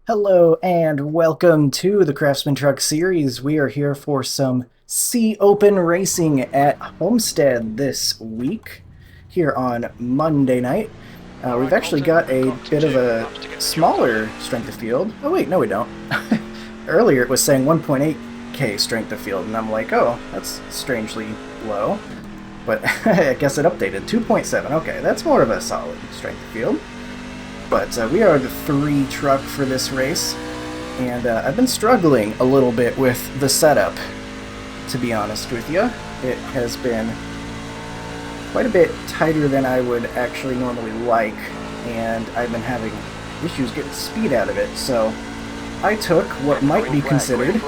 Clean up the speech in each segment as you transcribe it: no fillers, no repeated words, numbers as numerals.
Hello and welcome to the Craftsman Truck Series. We are here for some Sea Open racing at Homestead this week, here on Monday night. We've actually got a bit of a smaller strength of field. Oh wait, no we don't. Earlier it was saying 1.8k strength of field, and I'm like, oh, that's strangely low. But I guess it updated. 2.7, okay, that's more of a solid strength of field. But we are the 3 truck for this race, and I've been struggling a little bit with the setup, to be honest with you. It has been quite a bit tighter than I would actually normally like, and I've been having issues getting speed out of it, so I took what might be considered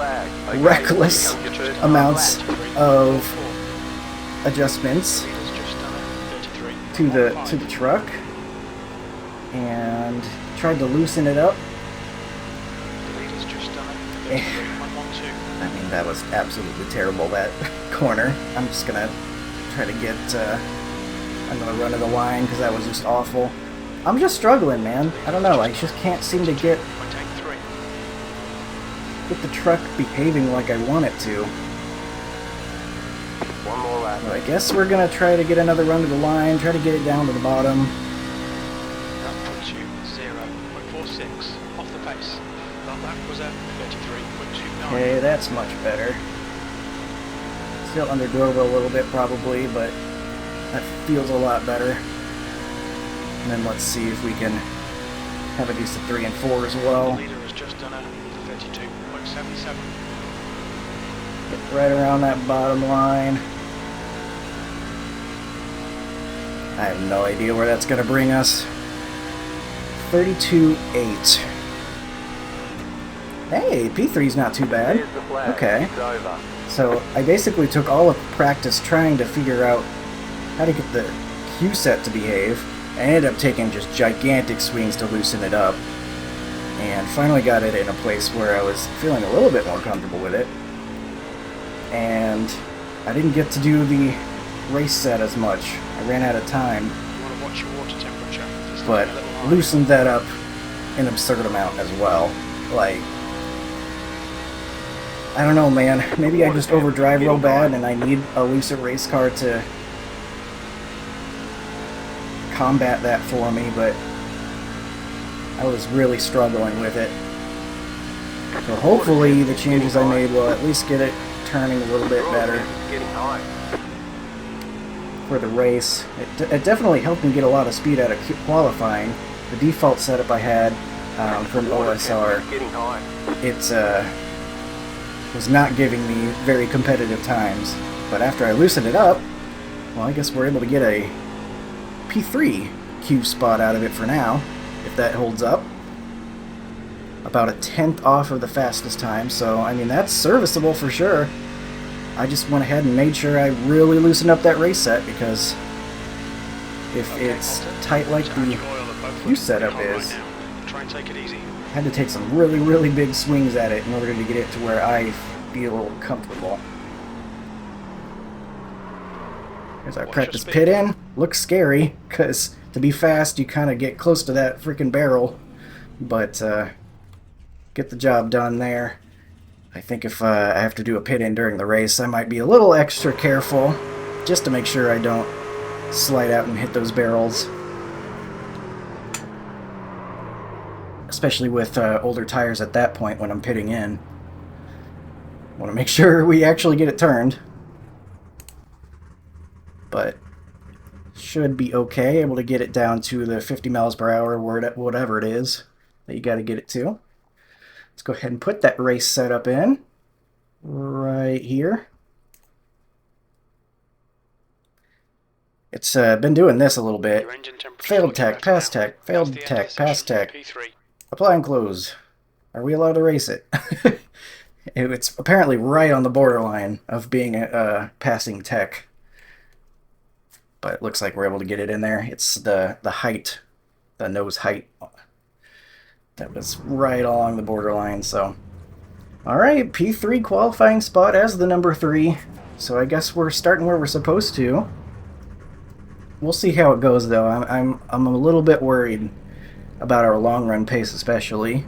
reckless amounts of adjustments to the truck, and tried to loosen it up. I mean, that was absolutely terrible, that corner. I'm just gonna try to get another run of the line because that was just awful. I'm just struggling, man. I don't know, I just can't seem to get the truck behaving like I want it to. One more lap. But I guess we're gonna try to get another run to the line, try to get it down to the bottom. Off the pace. That lap was at 33.29. Okay, that's much better. Still underdrove a little bit probably, but that feels a lot better. And then let's see if we can have a decent 3 and 4 as well. The leader has just done a 32.77. Get right around that bottom line. I have no idea where that's going to bring us. 32.8. Hey, P3's not too bad. Okay. So I basically took all of practice trying to figure out how to get the Q set to behave. I ended up taking just gigantic swings to loosen it up, and finally got it in a place where I was feeling a little bit more comfortable with it. And I didn't get to do the race set as much. I ran out of time. You want to watch your water temperature. But loosened that up an absurd amount as well. Like, I don't know, man. Maybe I just overdrive real bad and I need a looser race car to combat that for me, but I was really struggling with it. So hopefully the changes I made will at least get it turning a little bit better for the race. It definitely helped me get a lot of speed out of qualifying. The default setup I had from OSR, it was not giving me very competitive times. But after I loosened it up, well, I guess we're able to get a P3 Q spot out of it for now, if that holds up. About a 10th off of the fastest time, so I mean that's serviceable for sure. I just went ahead and made sure I really loosened up that race set, because if it's tight like the Q setup is, Try and take it easy. I had to take some really big swings at it in order to get it to where I feel comfortable. Here's our practice pit in. Looks scary, because to be fast you kind of get close to that freaking barrel, but get the job done there. I think if I have to do a pit in during the race, I might be a little extra careful, just to make sure I don't slide out and hit those barrels. Especially with older tires at that point when I'm pitting in. Want to make sure we actually get it turned. But should be okay, able to get it down to the 50 miles per hour, whatever it is that you got to get it to. Let's go ahead and put that race setup in right here. It's been doing this a little bit. Failed tech, pass tech, failed tech, pass tech. Apply and close. Are we allowed to race it? It's apparently right on the borderline of being a passing tech. But it looks like we're able to get it in there. It's the height, the nose height, that was right along the borderline, so. Alright, P3 qualifying spot as the number 3. So I guess we're starting where we're supposed to. We'll see how it goes, though. I'm a little bit worried about our long run pace, especially.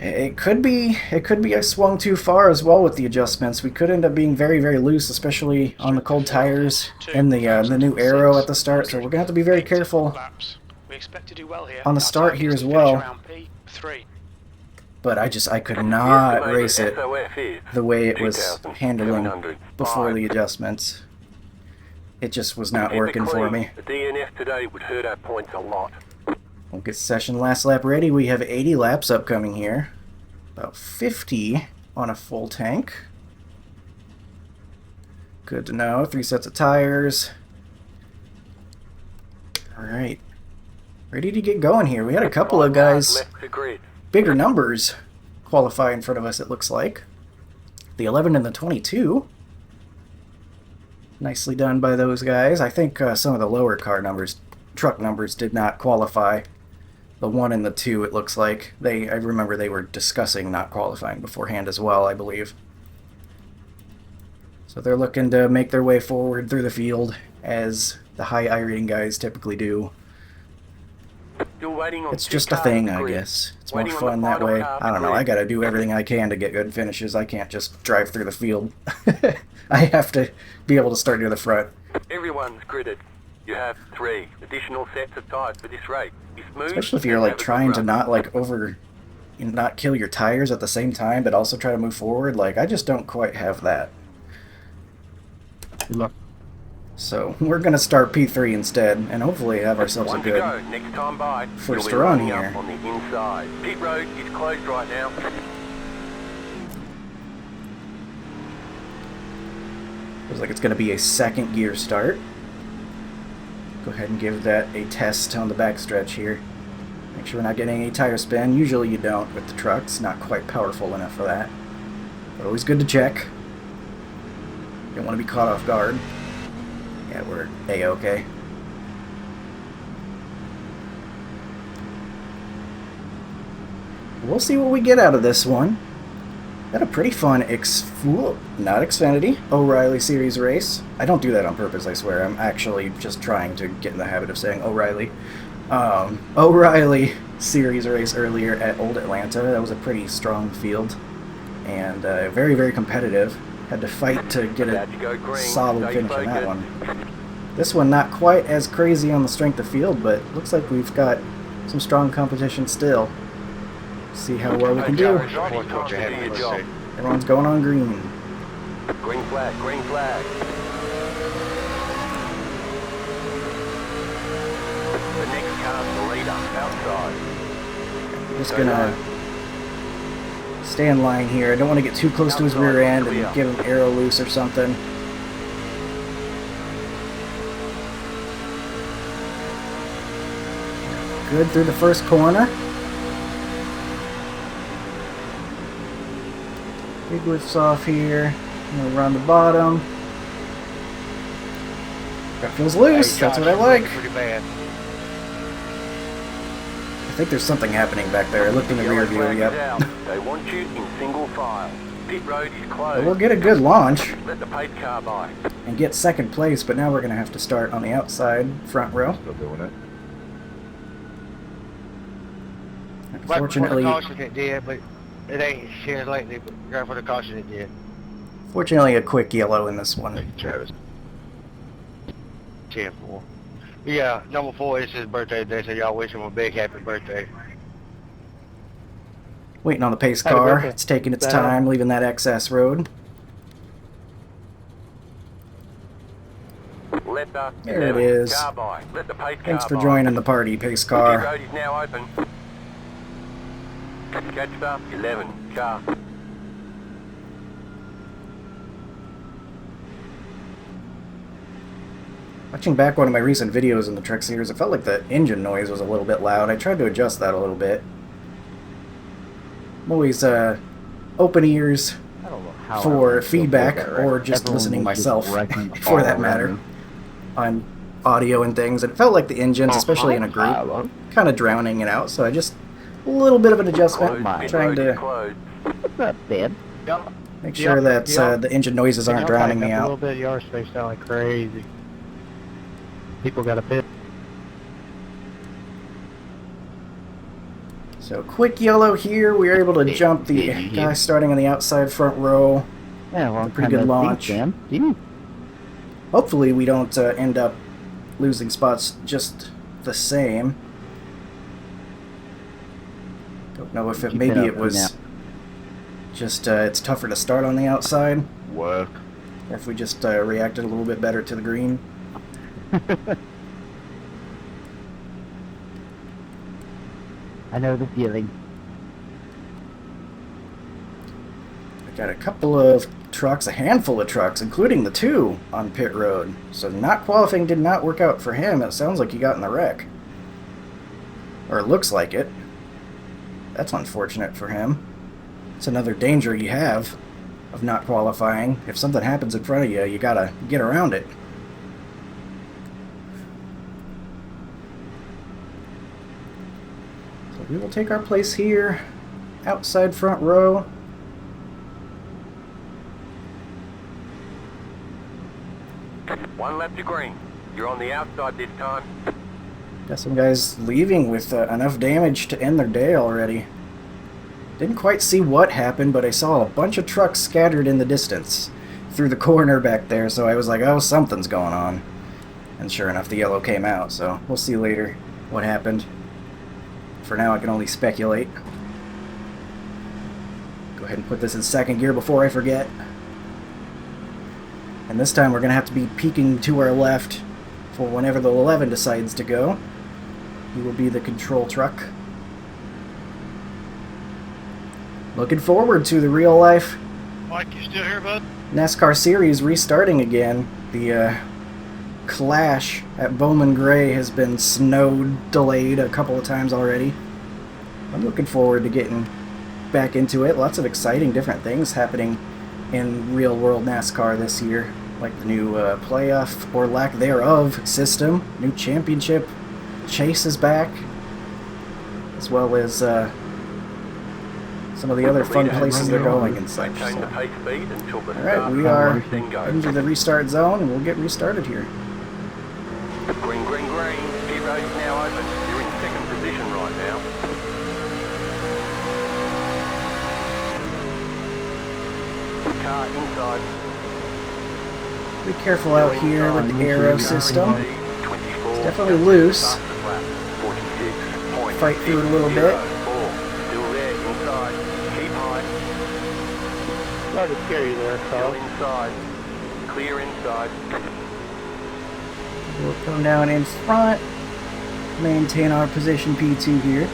It could be. It could be I swung too far as well with the adjustments. We could end up being very, very loose, especially on the cold tires and the new arrow at the start. So we're gonna have to be very careful laps. We expect to do well here. on the Our start target here is as to finish well. around P3. But I could not race it the way it was handling before the adjustments. It just was not working for me. The DNF today would hurt our points a lot. We'll get session last lap ready. We have 80 laps upcoming here. About 50 on a full tank. Good to know. 3 sets of tires. Alright. Ready to get going here. We had a couple of guys, bigger numbers, qualify in front of us, it looks like. The 11 and the 22. Nicely done by those guys. I think some of the lower car numbers, truck numbers, did not qualify. The 1 and the 2, it looks like. I remember they were discussing not qualifying beforehand as well, I believe. So they're looking to make their way forward through the field, as the high iRacing guys typically do. It's just a thing, I guess. It's more fun that way. I don't know, I gotta do everything I can to get good finishes. I can't just drive through the field. I have to be able to start near the front. Everyone's gridded. You have 3 additional sets of tires for this race. Be smooth, especially if you're like trying to not like not kill your tires at the same time, but also try to move forward. Like, I just don't quite have that. Good luck. So we're gonna start P3 instead, and hopefully have ourselves a good next time by, first run here. On the inside. Pit road is closed right now. Looks like it's gonna be a second gear start. Go ahead and give that a test on the backstretch here. Make sure we're not getting any tire spin. Usually you don't with the trucks, not quite powerful enough for that. But always good to check. Don't want to be caught off guard. Yeah, we're A-okay. We'll see what we get out of this one. Got a pretty fun not Xfinity, O'Reilly Series race. I don't do that on purpose, I swear. I'm actually just trying to get in the habit of saying O'Reilly. O'Reilly Series race earlier at Old Atlanta. That was a pretty strong field. And very, very competitive. Had to fight to get a solid finish on that one. This one not quite as crazy on the strength of field, but looks like we've got some strong competition still. See how well we can do. Everyone's going on green. Green flag, green flag. The next car's the leader, outside. Just gonna stay in line here. I don't want to get too close to his rear end and give him arrow loose or something. Good through the first corner. Big lifts off here. I'm gonna run the bottom. That feels loose. That's what I like. Pretty bad. I think there's something happening back there. I looked in the rear view. Yep. They want you in single file. Pit road is closed. But we'll get a good launch Let the pace car by. and get second place. But now we're gonna have to start on the outside front row. Still doing it. Unfortunately, Right before the caution it did, but it ain't here lately. But right before the caution it did. fortunately, a quick yellow in this one. Travis. 10-4. Yeah, number 4 is his birthday today, so y'all wish him a big happy birthday. Waiting on the pace Happy car. birthday. It's taking its time, leaving that XS road. Let the There it is. car by. Let the pace Thanks car for by. joining the party, pace Pit car. road is now open. Catch the 11 car. Watching back one of my recent videos in the truck series, it felt like the engine noise was a little bit loud. I tried to adjust that a little bit. I'm always open ears I don't know how for I feedback, that, right? or just Everyone listening was just myself, wrecking for that all matter, around. on audio and things. It felt like the engines, especially in a group, Hello. kind of drowning it out. So I just a little bit of an adjustment, my. trying Road is to closed. What's up, Ben? Yep. make sure that the engine noises aren't drowning me A little out. bit of yard space sound like crazy. People got a pit. So quick yellow here. We were able to jump the guy starting on the outside front row. Yeah, long Pretty time good no see, launch. Sam. Gee. Hopefully we don't end up losing spots just the same. Don't know if Keep maybe it it up was now. just it's tougher to start on the outside. Work. Or if we just reacted a little bit better to the green. I know the feeling. I got a couple of trucks, a handful of trucks, including the two on pit road. So not qualifying did not work out for him. It sounds like he got in the wreck. Or it looks like it. That's unfortunate for him. It's another danger you have of not qualifying. If something happens in front of you, you gotta get around it. So we will take our place here, outside front row. One lap to green. You're on the outside this time. Got some guys leaving with enough damage to end their day already. Didn't quite see what happened, but I saw a bunch of trucks scattered in the distance through the corner back there, so I was like, oh, something's going on. And sure enough, the yellow came out, so we'll see later what happened. For now, I can only speculate. Go ahead and put this in second gear before I forget. And this time we're going to have to be peeking to our left for whenever the 11 decides to go. He will be the control truck. Looking forward to the real life Mike, you still here, bud? NASCAR series restarting again. The Clash at Bowman Gray has been snowed, delayed a couple of times already. I'm looking forward to getting back into it. Lots of exciting different things happening in real-world NASCAR this year, like the new playoff, or lack thereof, system. New championship chase is back, as well as some of the other fun places they're going and such. Maintain the So. pace speed until the Alright, start we line, are then go. into the restart zone, and we'll get restarted here. Green, green, green. Pit road is now open. You're in second position right now. Car inside. Be careful out here with the aero system. It's definitely loose. Fight through it a little bit. Still there, inside. Keep high. Sorry to scare you there, Still Carl. inside. Clear inside. We'll come down in front, maintain our position P2 here.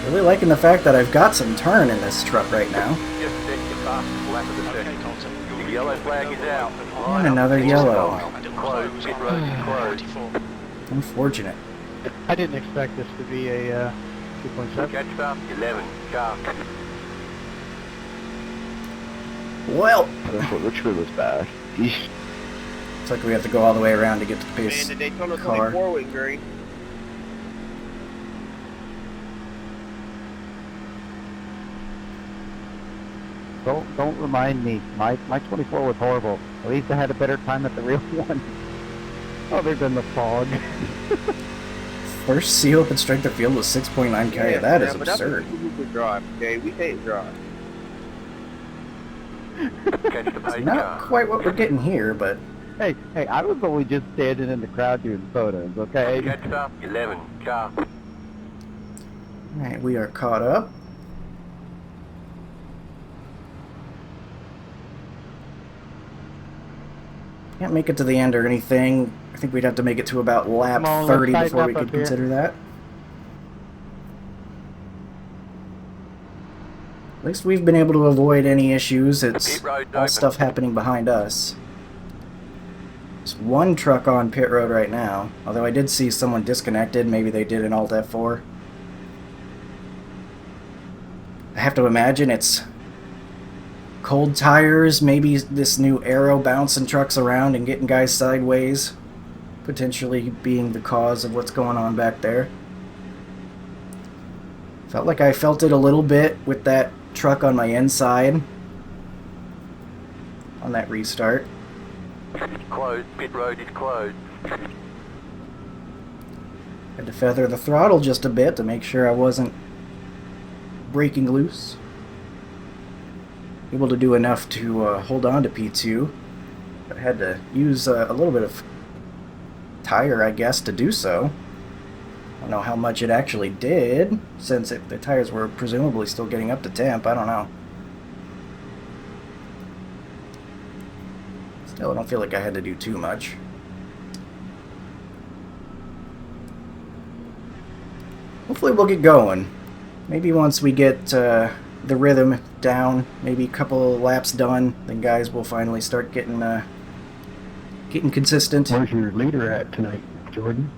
Really liking the fact that I've got some turn in this truck right now. Just set your fastest lap of the Okay, session. Colton. The yellow flag is out. And another yellow. Close. Pit road is closed. 44. Unfortunate. I didn't expect this to be a 2.7. Catch up. 11. Car. Well, I thought Richmond was bad. Eesh. looks like we have to go all the way around to get to the pace Daytona car. 24 with green. Don't remind me. My 24 was horrible. At least I had a better time at the real one. Other than the fog. First C open strength of field was 6.9k. That is but that's absurd. what we could drive, okay? We can't drive. Catch the pace Not car. quite what we're getting here, but Hey, I was only just standing in the crowd doing photos, okay? Catch up. 11. Car. alright, we are caught up. Can't make it to the end or anything. I think we'd have to make it to about lap Come on, let's 30 tighten before up we could up here. consider that. At least we've been able to avoid any issues. It's Pit road's all open. stuff happening behind us. There's one truck on pit road right now, although I did see someone disconnected. Maybe they did an Alt F4. I have to imagine it's cold tires, maybe this new aero bouncing trucks around and getting guys sideways, potentially being the cause of what's going on back there. Felt like I felt it a little bit with that truck on my inside on that restart. Closed. Pit road is closed. Had to feather the throttle just a bit to make sure I wasn't breaking loose. Able to do enough to hold on to P2, but I had to use a little bit of tire, I guess, to do so. I don't know how much it actually did, since the tires were presumably still getting up to temp. I don't know. Still, I don't feel like I had to do too much. Hopefully we'll get going. Maybe once we get the rhythm down, maybe a couple laps done, then guys will finally start getting consistent. Where's your leader at tonight, Jordan?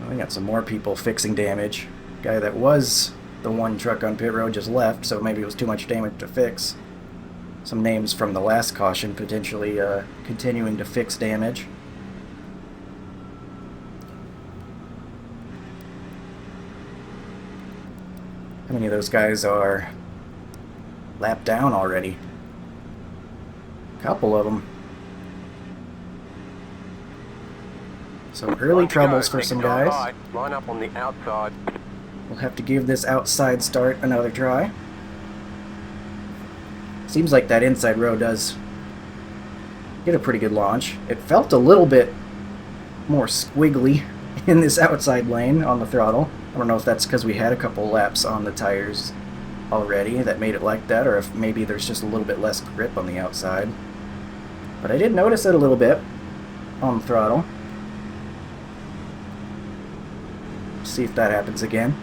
We got some more people fixing damage. Guy that was the one truck on pit road just left, so maybe it was too much damage to fix. Some names from the last caution potentially continuing to fix damage. How many of those guys are lapped down already? A couple of them. Some early troubles for some guys. Line up on the outside. We'll have to give this outside start another try. Seems like that inside row does get a pretty good launch. It felt a little bit more squiggly in this outside lane on the throttle. I don't know if that's because we had a couple laps on the tires already that made it like that, or if maybe there's just a little bit less grip on the outside. But I did notice it a little bit on the throttle. See if that happens again.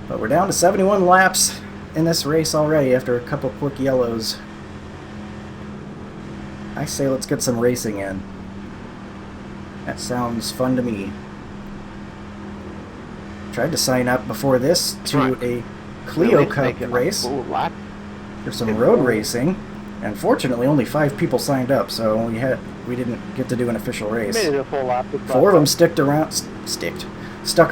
But we're down to 71 laps in this race already after a couple quick yellows. I say let's get some racing in. That sounds fun to me. Tried to sign up before this to a Clio Cup race for some road racing. And fortunately, only 5 people signed up, so we didn't get to do an official race. Made it a full lap. 4 of them stuck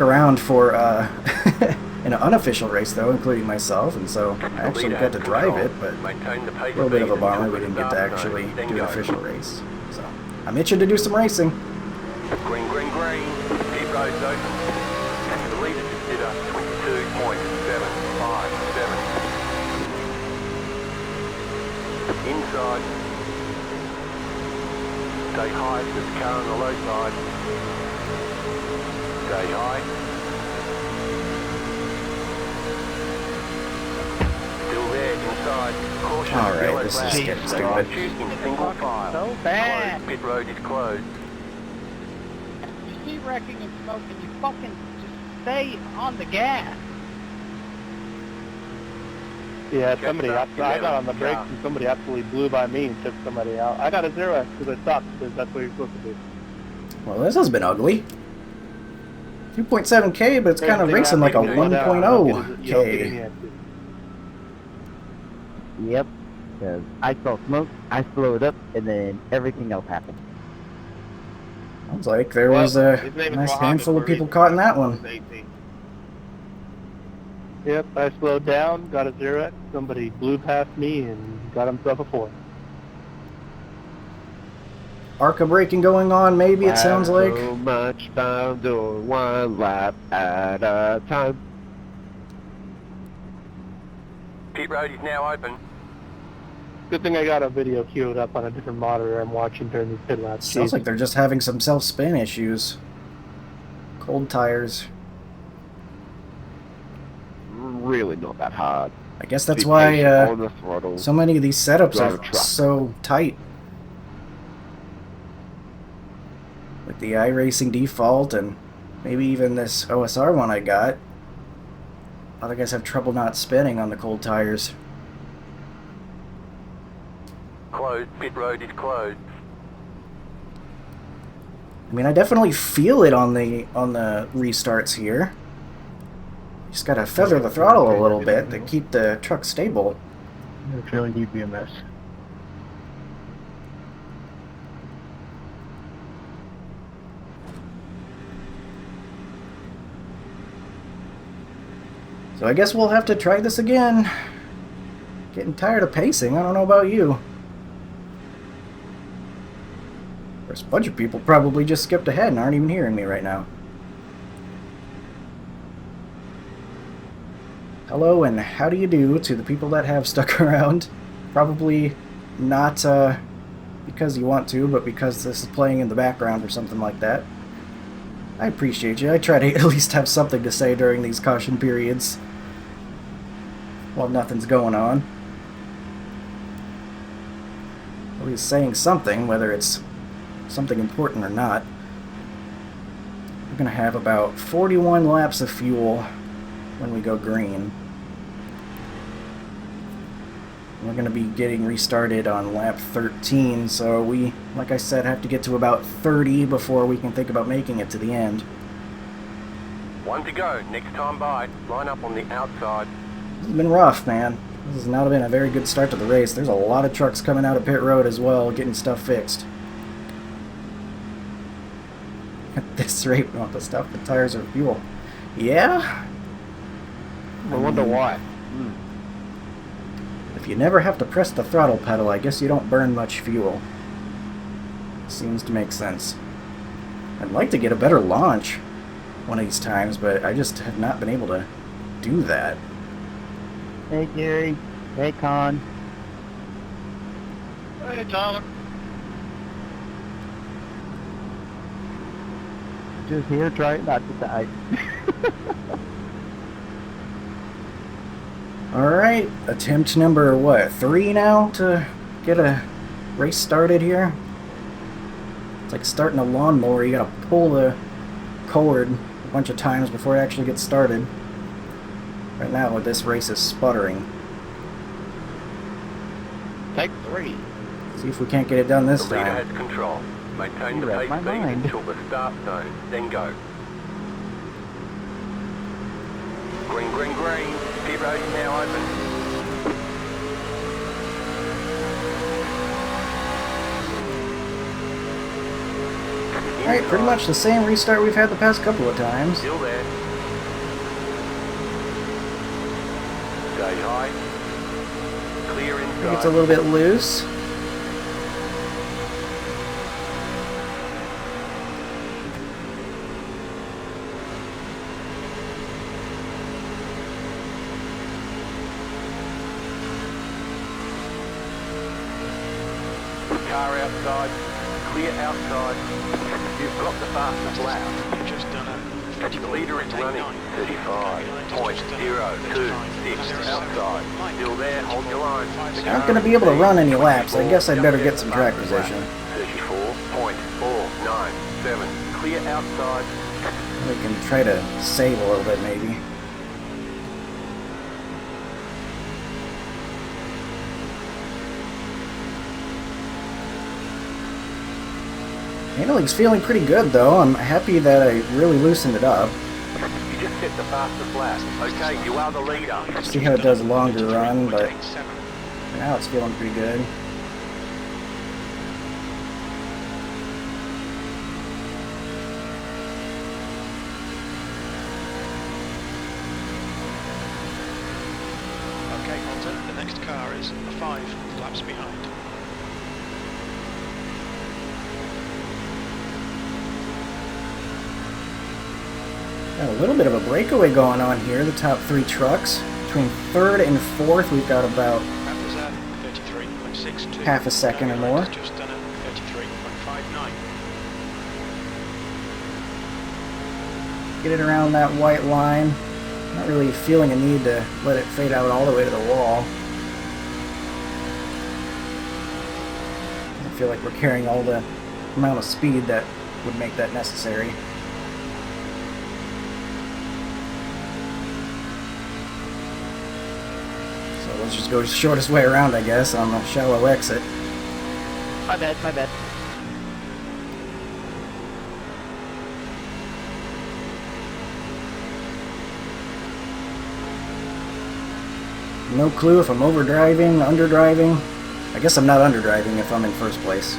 around for an unofficial race, though, including myself, and so I actually got to drive it, but a little bit of a bummer we didn't get to actually do an official race. So I'm itching to do some racing. Green, green, green. Keep roads open. And the leader consider 22.757. Inside. Stay high with the car on the low side. Stay high. Still there, inside. Caution. Alright, this is getting stupid. In single file. So bad. Pit road is closed. You see wrecking and smoking, you fucking just stay on the gas. Yeah, somebody, I got on the brakes and somebody absolutely blew by me and took somebody out. I got a 0 because I stopped because that's what you're supposed to do. Well, this has been ugly. 2.7K, but it's kind of racing like a 1.0K. Yep. Because I saw smoke, I slowed up, and then everything else happened. Sounds like there was a nice handful of people caught in that one. Yep, I slowed down, got a 0. Somebody blew past me and got himself a 4. Arca braking going on, maybe it sounds like. So much time doing one lap at a time. Pit road is now open. Good thing I got a video queued up on a different monitor I'm watching during these pit laps. Sounds like they're just having some self-spin issues. Cold tires. Really not that hard. I guess that's Be why patient on the throttle. so many of these setups Drive a are truck. so tight. With the iRacing default and maybe even this OSR one I got, other guys have trouble not spinning on the cold tires. Closed. Pit road is closed. I mean, I definitely feel it on the restarts here. Just gotta feather the throttle a little bit to keep the truck stable. I'm feeling you'd be a mess. So I guess we'll have to try this again. Getting tired of pacing, I don't know about you. There's a bunch of people probably just skipped ahead and aren't even hearing me right now. Hello and how do you do to the people that have stuck around. Probably not because you want to, but because this is playing in the background or something like that. I appreciate you. I try to at least have something to say during these caution periods while nothing's going on. At least saying something, whether it's something important or not. We're going to have about 41 laps of fuel when we go green. We're going to be getting restarted on lap 13, so we, like I said, have to get to about 30 before we can think about making it to the end. 1 to go. Next time by. Line up on the outside. This has been rough, man. This has not been a very good start to the race. There's a lot of trucks coming out of pit road as well, getting stuff fixed. At this rate, we want the stuff, the tires or fuel. Yeah? I wonder why. If you never have to press the throttle pedal, I guess you don't burn much fuel. Seems to make sense. I'd like to get a better launch one of these times, but I just have not been able to do that. Hey, Gary. Hey, Con. Hey, Tyler. Just here trying not to die. Alright, attempt number, what, 3 now to get a race started here? It's like starting a lawnmower, you gotta pull the cord a bunch of times before it actually gets started. Right now, this race is sputtering. Take 3. See if we can't get it done this The leader time. has control. Maintain the You read pace my speed mind. until the start zone, then go. Green, green, green. Pit road is now open. Alright, pretty much the same restart we've had the past couple of times. Still there. Stay high. Clear I think inside. it's a little bit loose. Car outside. Clear outside. You've got the fastest lap. You've just done a The leader is running 35.026 outside. Still there, hold your line. Not going to be able to run any laps. I guess I'd better get some track position. 34.497. Clear outside. We can try to save a little bit, maybe. Handling's feeling pretty good, though. I'm happy that I really loosened it up. You just set the fastest lap. Okay, you are the leader. See how it does longer run, but for now it's feeling pretty good. Okay, Hunter, the next car is 5 laps behind. Got a little bit of a breakaway going on here, the top 3 trucks. Between 3rd and 4th, we've got about That was at 33.62. half a second or more. Just done at 33.59. Get it around that white line. Not really feeling a need to let it fade out all the way to the wall. I feel like we're carrying all the amount of speed that would make that necessary. So let's just go the shortest way around, I guess, on the shallow exit. My bad, my bad. No clue if I'm overdriving, underdriving. I guess I'm not underdriving if I'm in first place.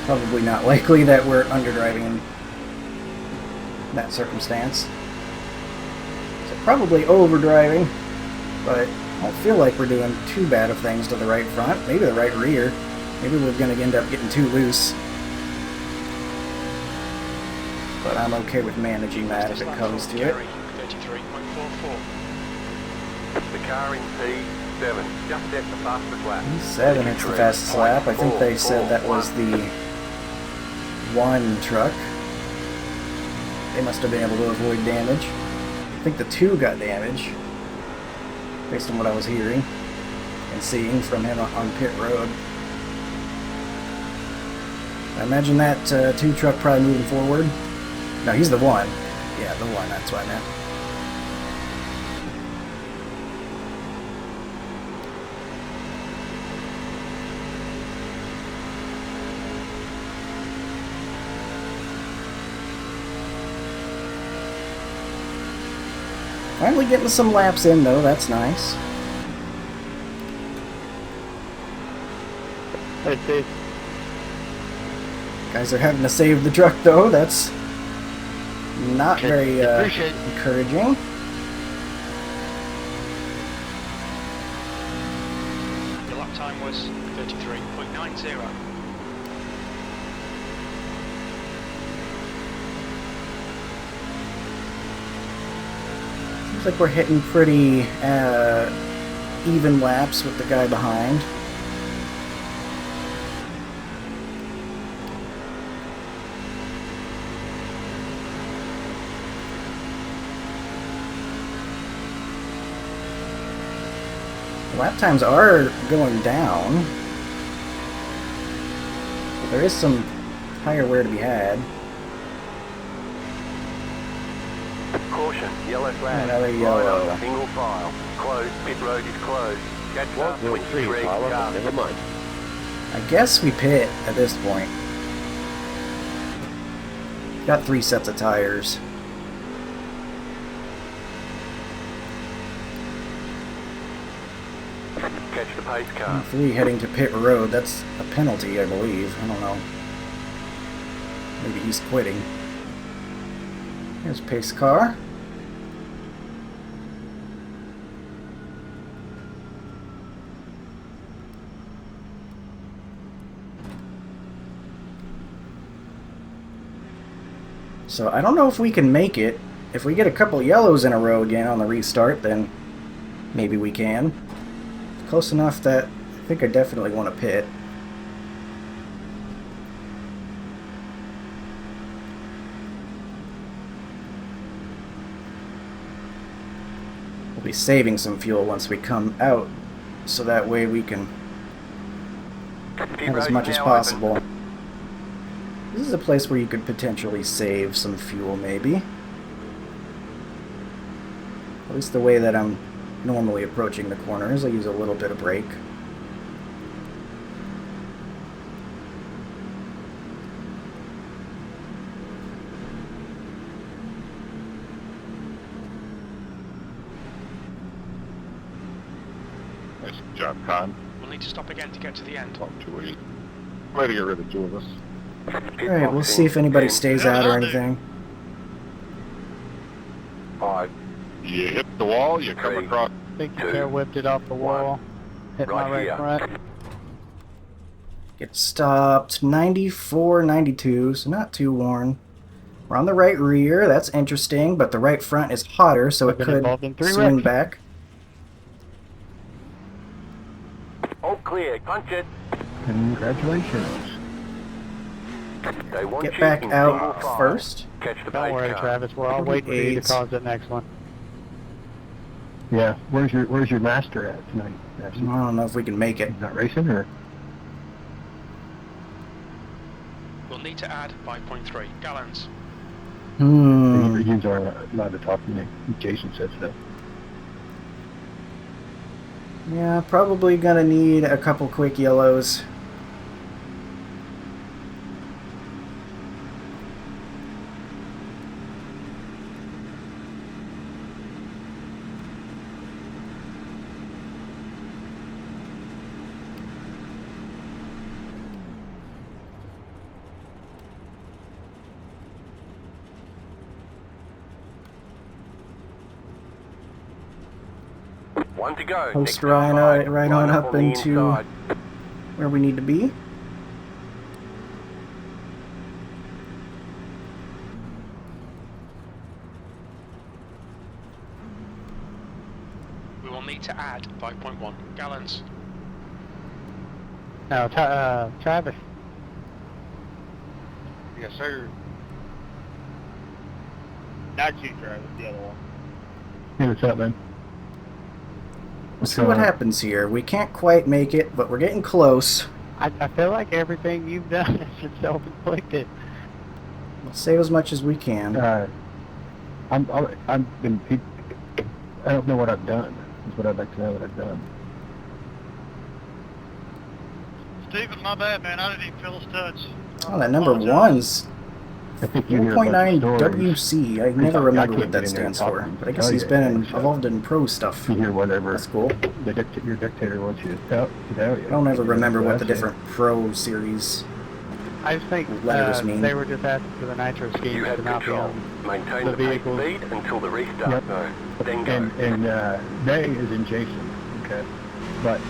Probably not likely that we're underdriving in that circumstance. So probably overdriving, but I don't feel like we're doing too bad of things to the right front. Maybe the right rear. Maybe we're going to end up getting too loose. but I'm okay with managing that if it comes to it. 33.44. The car in P7 just set the fastest lap. 7, it's the fastest lap. I think they said that was the 1 truck. They must have been able to avoid damage. I think the 2 got damage, based on what I was hearing and seeing from him on pit road. I imagine that 2 truck probably moving forward. No, he's the 1. Yeah, the 1, that's what I meant. Finally getting some laps in, though. That's nice. Let's see. Guys are having to save the truck, though. That's not very encouraging. Your lap time was 33.90. Seems like we're hitting pretty even laps with the guy behind. Lap times are going down. But there is some tire wear to be had. Caution, yellow flag. Another yellow. Line up, single file. Closed, pit road is closed. Catch up, 23, car. Never mind. I guess we pit at this point. Got 3 sets of tires. Catch the pace car. 3 heading to pit road. That's a penalty, I believe. I don't know. Maybe he's quitting. Here's pace car. So I don't know if we can make it. If we get a couple yellows in a row again on the restart, then maybe we can. Close enough that I think I definitely want to pit. We'll be saving some fuel once we come out, so that way we can have as much as possible. This is a place where you could potentially save some fuel, maybe. At least the way that I'm normally approaching the corners, I use a little bit of brake. Nice job, Con. We'll need to stop again to get to the end. Talk to it. Way to get rid of 2 of us. Alright, we'll see if anybody stays out or anything. 5. You hit the wall, you come 3. across. I think you tail whipped it off the wall. Hit my Right right here. front. Get stopped 94, 92, so not too worn. We're on the right rear, that's interesting, but the right front is hotter, so I've it been could involved in 3 swing wrecks. back. All clear, punch it. Congratulations. They want Get you back in single out file. first. Catch the Don't pace worry, car. Travis. We're all waiting for you to 8. cause the next one. Yeah, where's your master at tonight? I don't know if we can make it. He's not racing, or? We'll need to add 5.3 gallons. Hmm. Regions are allowed to talk to me. Jason said so. Yeah, probably gonna need a couple quick yellows. One to go. Post Next right five. right Line on up the into inside. where we need to be. add 5.1 gallons. Now, Travis. Yes, sir. Not you, Travis, the other one. Hey, what's up, man? We'll see what happens here. We can't quite make it, but we're getting close. I feel like everything you've done is just self-inflicted. We'll save as much as we can. I've been. I don't know what I've done. Is what I'd like to know what I've done. Steven, my bad, man. I didn't even feel his touch. Oh, that number one's I think you hear about the 4.9 stories. WC. I never remember what that stands for, but I guess he's been involved in pro stuff. You hear whatever That's cool. your dictator wants you to tell you. I don't ever remember what the different pro series I just think letters mean. they were just asking for the nitro scheme You to have not be control. on Maintain the the pace vehicles. speed until the restart Yep. zone. Then go. And Day is in Jason. Okay, but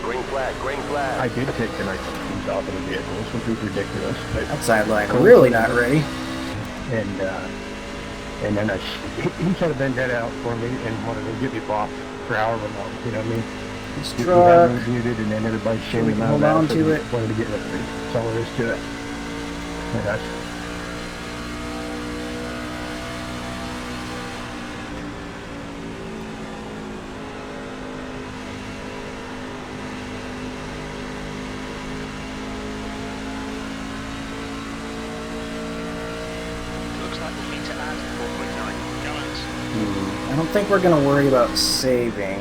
Green flag, green flag. I did take the nitro schemes off of the vehicles, which was ridiculous. But Outside line, really not ready. and then he tried to bend that out for me and wanted to get me blocked for however long. You know what I mean? This We truck. got muted, and then everybody we shaming can him out hold of on that, to so we it. wanted to get rid of it. That's all there is to it. And that's Looks like we'll need to add 4.9 gallons. I don't think we're going to worry about saving.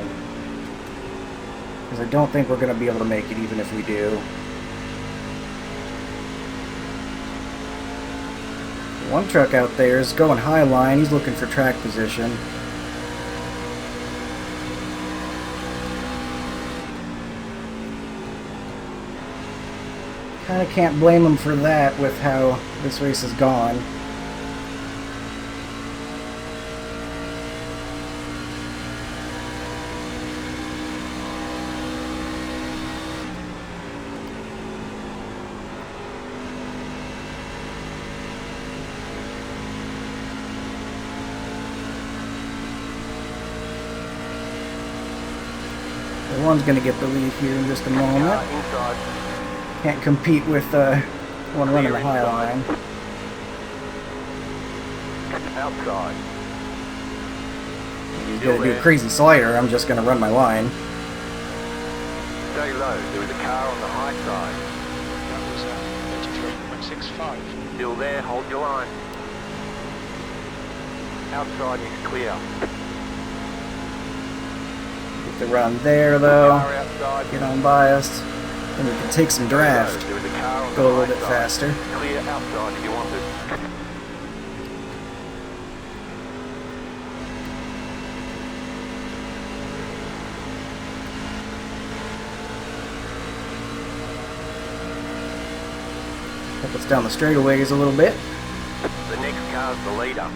Because I don't think we're going to be able to make it even if we do. One truck out there is going high line. He's looking for track position. Kind of can't blame him for that with how this race has gone. One's going to get the lead here in just a moment. Inside. Can't compete with one running the high line. Outside. He's going to do a crazy slider. I'm just going to run my line. Stay low. There is a car on the high side. That was 33.65. Still there. Hold your line. Outside is clear. Get the run there, though. Car outside. Get unbiased. And we can take some draft. There is a car on Go a the little high bit side. faster. Clear outside if you want it. Help us down the straightaways a little bit. The next car's the leader.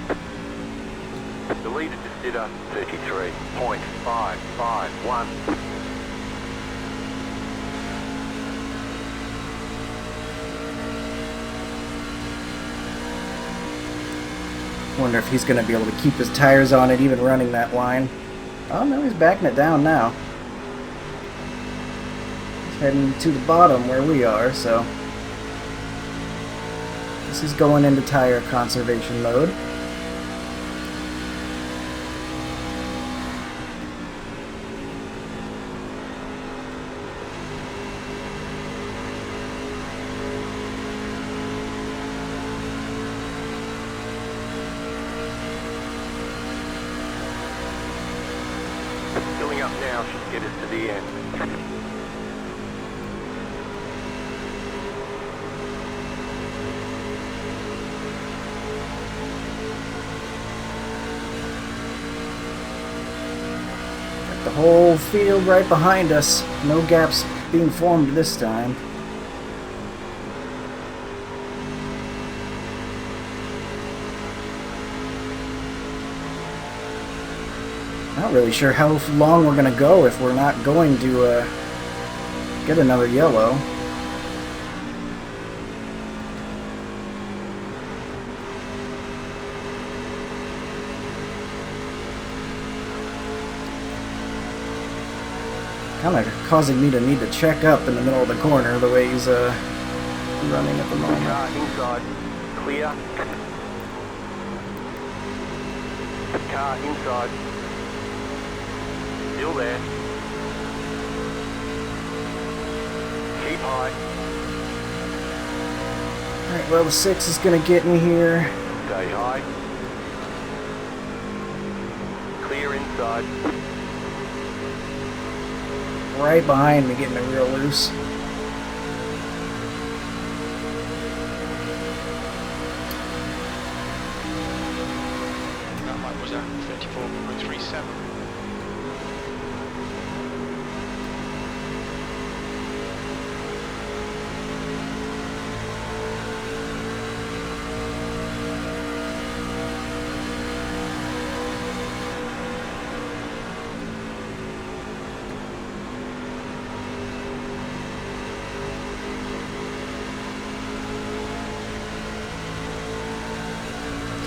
The leader just did a 33.551. Wonder if he's going to be able to keep his tires on it, even running that line. Oh, no, he's backing it down now. He's heading to the bottom where we are, so... This is going into tire conservation mode. Filling up now should get us to the end. Got the whole field right behind us. No gaps being formed this time. Not really sure how long we're going to go if we're not going to get another yellow. Kind of causing me to need to check up in the middle of the corner the way he's running at the moment. Car inside. Clear. Car inside. Still there. Keep high. Alright, well the 6 is going to get me here. Stay high. Clear inside. Right behind me, getting it real loose. That light was at 34.37.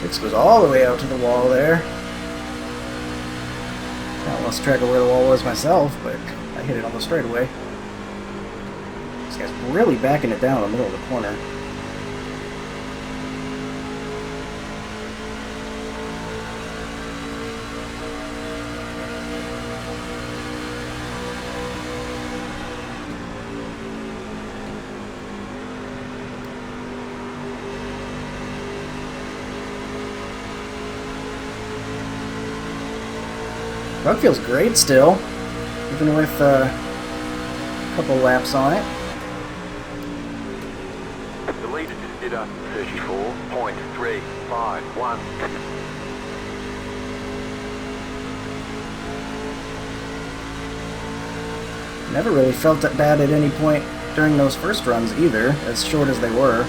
Six was all the way out to the wall there. I lost track of where the wall was myself, but I hit it almost straight away. This guy's really backing it down in the middle of the corner. Rug feels great still, even with a couple laps on it. The leader just did a 34.351. Never really felt that bad at any point during those first runs either, as short as they were.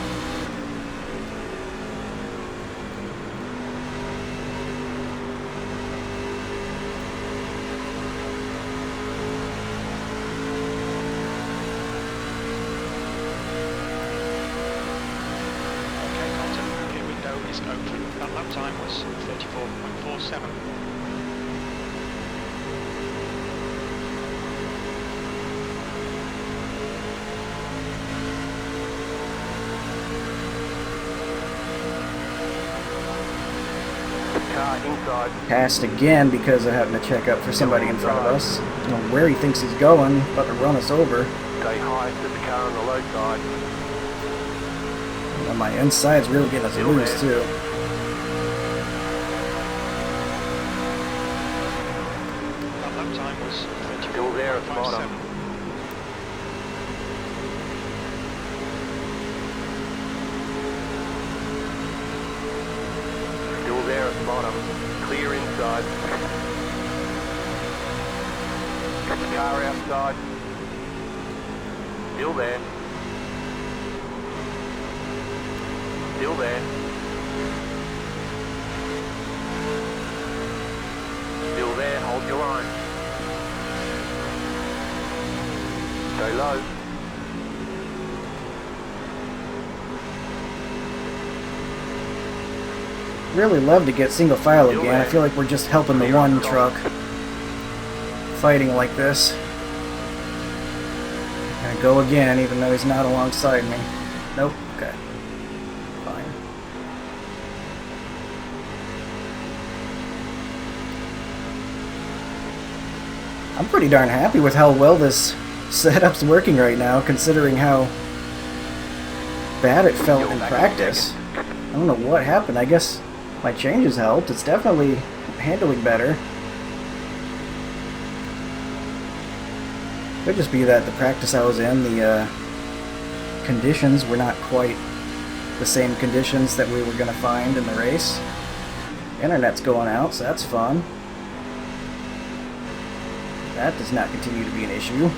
That lap time was 34.47. Car inside. Passed again because of having to check up for somebody in front of us. I don't know where he thinks he's going, about to run us over. Stay high, set the car on the low side. And my inside's really getting us loose too. That lap time was Still there at the bottom. 34.57. Still there at the bottom. Clear inside. Car outside. Still there. Still there. Still there, hold your line. Stay low. Really love to get single file again. I feel like we're just helping the one truck fighting like this. Gonna go again, even though he's not alongside me. Nope. Okay. Fine. I'm pretty darn happy with how well this setup's working right now, considering how bad it felt in practice. I don't know what happened. I guess my changes helped. It's definitely handling better. Could just be that the practice I was in, the conditions were not quite the same conditions that we were going to find in the race. Internet's going out, so that's fun. That does not continue to be an issue.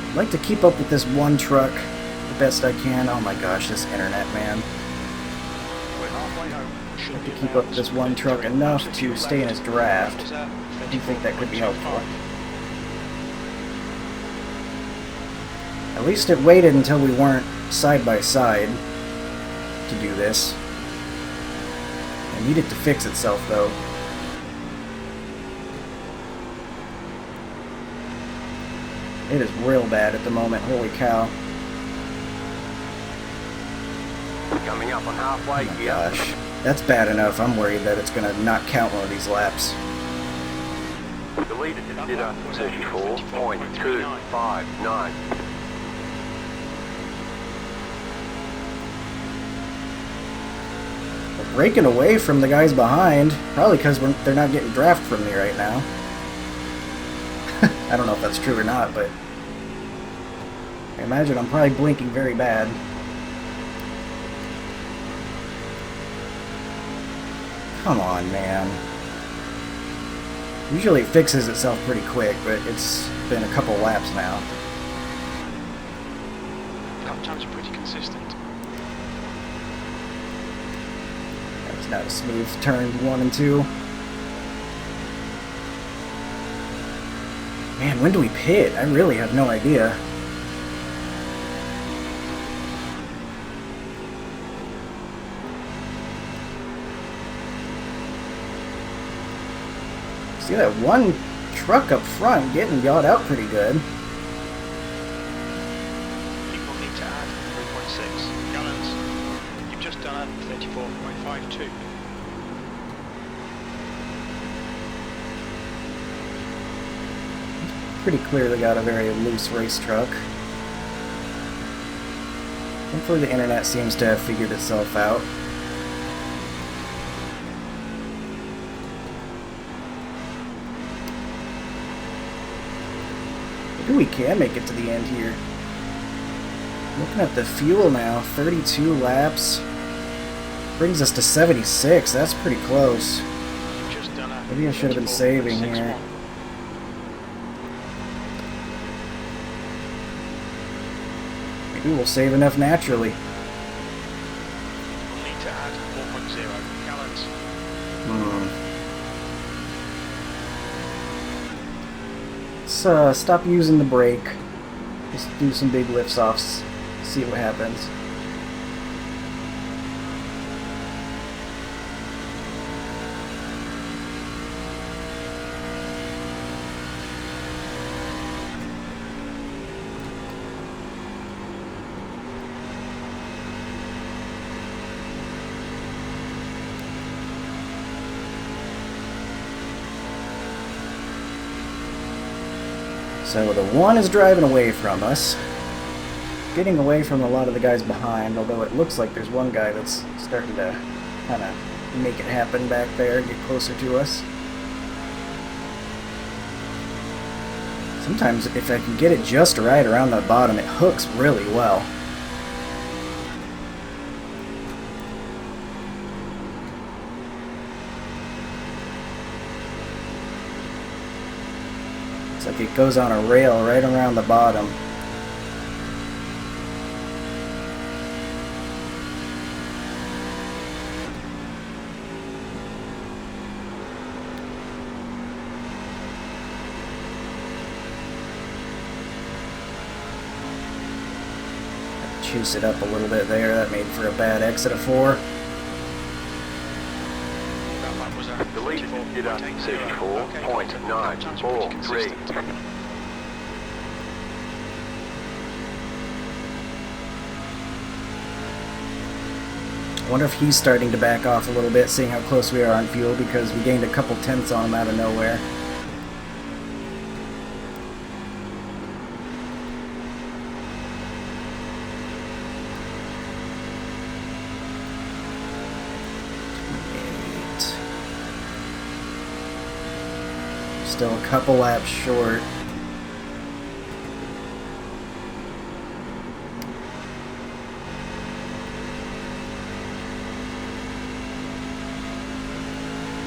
I'd like to keep up with this one truck the best I can. Oh my gosh, this internet, man. We're halfway home. I'd like to keep up with this one truck enough to stay in his draft. I do think that could be helpful. At least it waited until we weren't side by side to do this. It needed to fix itself though. It is real bad at the moment. Holy cow. Coming up on halfway Oh my here. gosh. That's bad enough. I'm worried that it's going to not count one of these laps. The leader just did a 34.259. We're breaking away from the guys behind. Probably because they're not getting draft from me right now. I don't know if that's true or not, but I imagine I'm probably blinking very bad. Come on, man. Usually it fixes itself pretty quick, but it's been a couple laps now. Lap times are pretty consistent. That's not a smooth turn 1 and 2. Man, when do we pit? I really have no idea. See that one truck up front getting got out pretty good. People need to add 3.6 gallons. You've just done a 34.52. Pretty clearly got a very loose race truck. Hopefully the internet seems to have figured itself out. Maybe we can make it to the end here. Looking at the fuel now, 32 laps. Brings us to 76, that's pretty close. You've just done a Maybe I should have been saving here. 34.61. Maybe we'll save enough naturally. You'll need to add 4.0 gallons. Let's stop using the brake. Just do some big lifts offs. See what happens. So the one is driving away from us. Getting away from a lot of the guys behind, although it looks like there's one guy that's starting to kind of make it happen back there, get closer to us. Sometimes if I can get it just right around the bottom, it hooks really well. It's like it goes on a rail right around the bottom. Juice it up a little bit there. That made for a bad exit of 4. That lap was a The leader just did a 34.943. I wonder if he's starting to back off a little bit, seeing how close we are on fuel, because we gained a couple tenths on him out of nowhere. Still a couple laps short.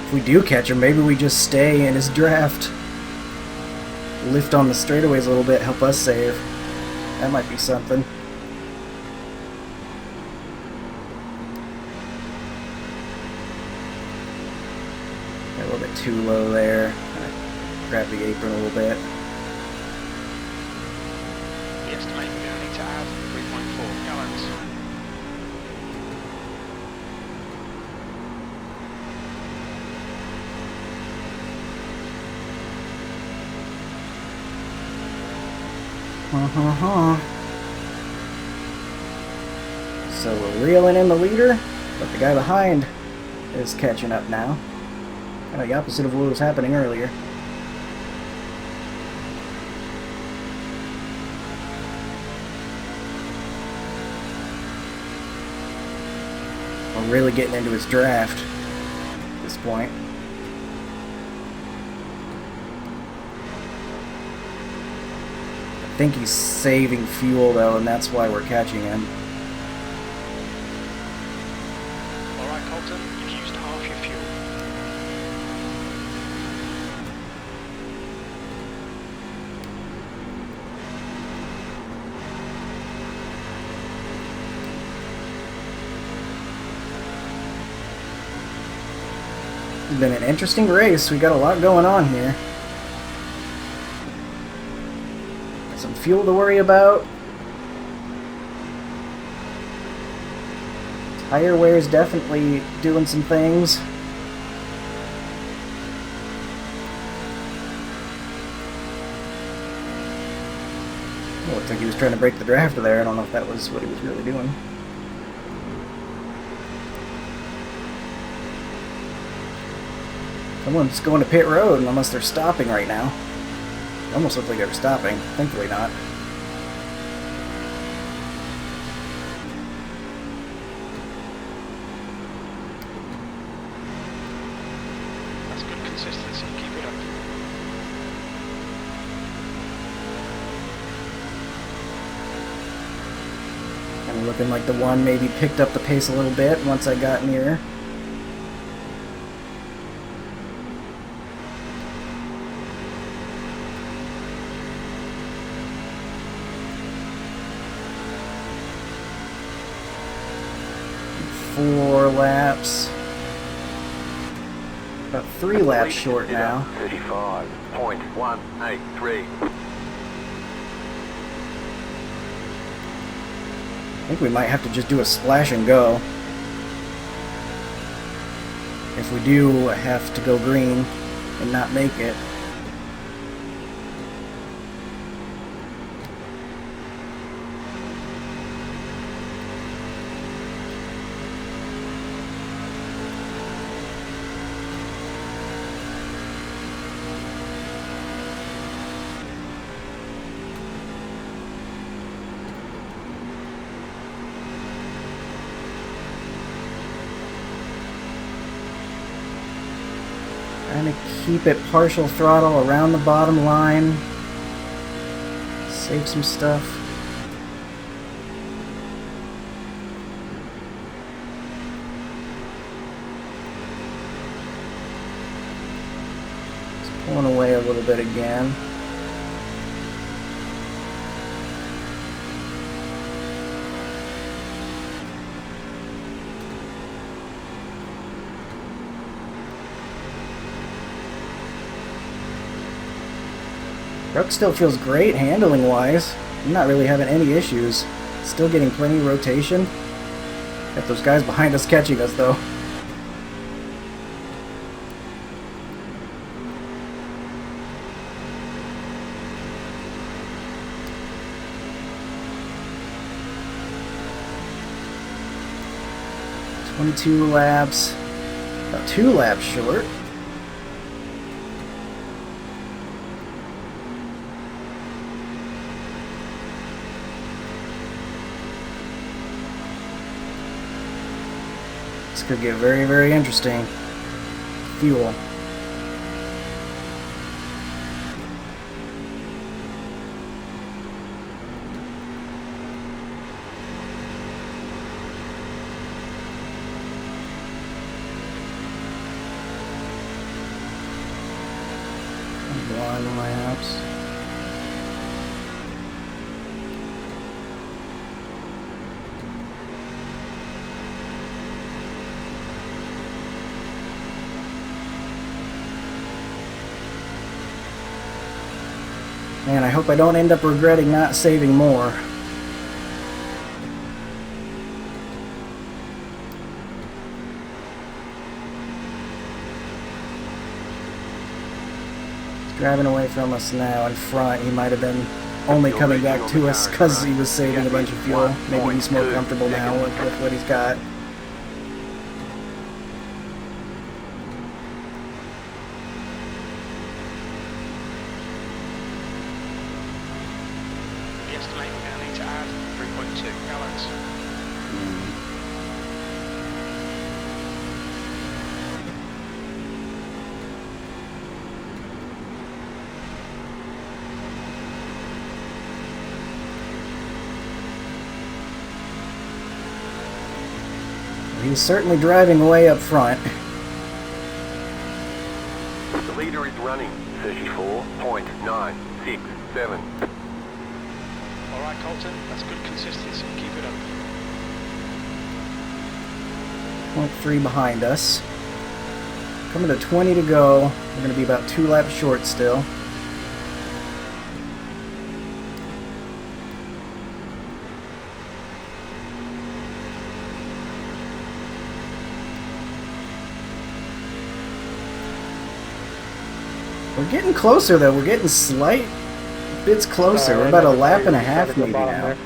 If we do catch him, maybe we just stay in his draft. Lift on the straightaways a little bit, help us save. That might be something. A little bit too low there. Grab the apron a little bit. The estimate we're going to need to add 3.4 gallons. So we're reeling in the leader, but the guy behind is catching up now. Kind of the opposite of what was happening earlier. We're really getting into his draft at this point. I think he's saving fuel though, and that's why we're catching him. Alright, Colton, you've used half your fuel. It's been an interesting race. We got a lot going on here. Got some fuel to worry about. Tire wear's definitely doing some things. Oh, looks like he was trying to break the draft there. I don't know if that was what he was really doing. Someone's going to pit road, unless they're stopping right now. It almost looked like they were stopping. Thankfully not. That's good consistency. Keep it up. Kind of looking like the one maybe picked up the pace a little bit once I got near. Four laps. About 3 laps short now. 35.183. I think we might have to just do a splash and go. If we do have to go green and not make it. Trying to keep it partial throttle around the bottom line. Save some stuff. Just pulling away a little bit again. Truck still feels great handling wise. I'm not really having any issues. Still getting plenty of rotation. Got those guys behind us catching us though. "22 laps, about 2 laps short." This could get very, very interesting. Fuel. One laps. Man, I hope I don't end up regretting not saving more. He's driving away from us now in front. He might have been only coming back to us because he was saving a bunch of fuel. Maybe he's more comfortable now with what he's got. We estimate we're going to need to add 3.2 gallons. He's certainly driving away up front. The leader is running 34.967. Alright, Colton, that's good consistency. Keep it up. 0.3 behind us. Coming to 20 to go. We're going to be about 2 laps short still. We're getting closer though. We're getting slight bits closer. We're about a lap and a half maybe now.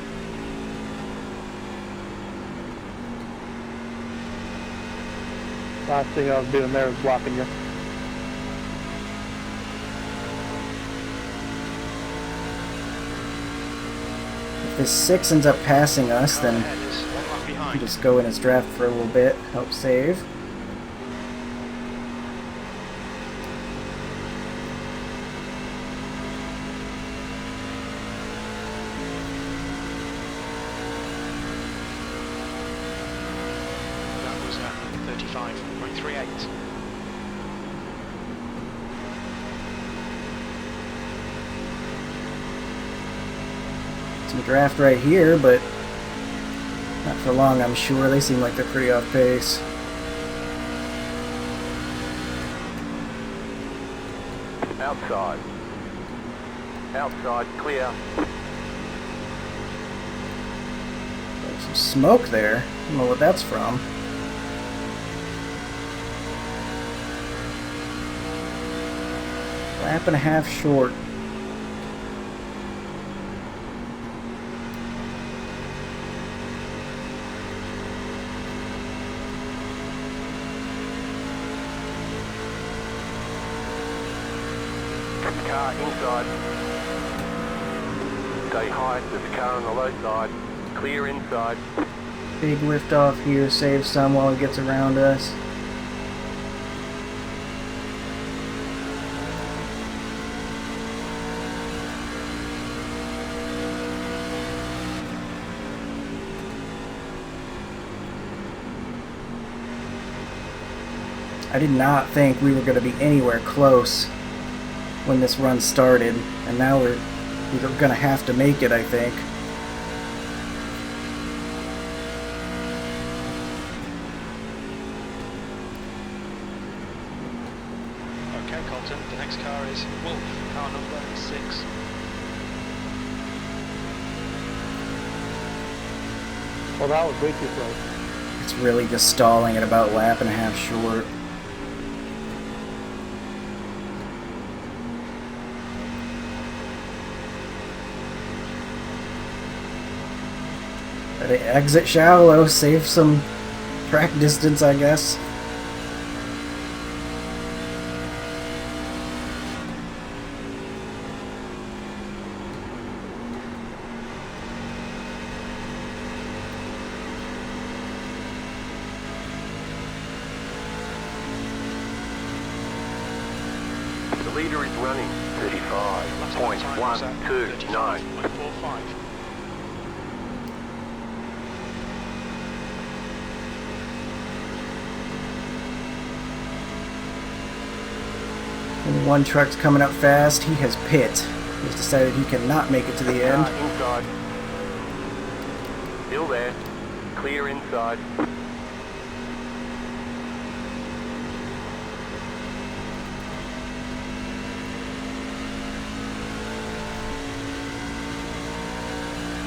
Last thing I was doing there was blocking you. If this 6 ends up passing us, Car then ahead is 1 lap we behind. can just go in his draft for a little bit, help save. That was 35.38. Some draft right here, but not for long, I'm sure. They seem like they're pretty off pace. Outside. Outside, clear. There's some smoke there. I don't know what that's from. Lap and a half short. Car inside. Stay high, there's a car on the low side. Clear inside. Big lift off here, save some while he gets around us. I did not think we were going to be anywhere close when this run started, and now we're going to have to make it, I think. Okay, Colton, the next car is Wolf, car number 6. Well, that was way too close. It's really just stalling at about lap and a half short. Gotta exit shallow, save some track distance, I guess. The leader is running Last time was at 35.129. 35.45. And one truck's coming up fast. He has pit. He's decided he cannot make it to the end. Car inside. Still there. Clear inside.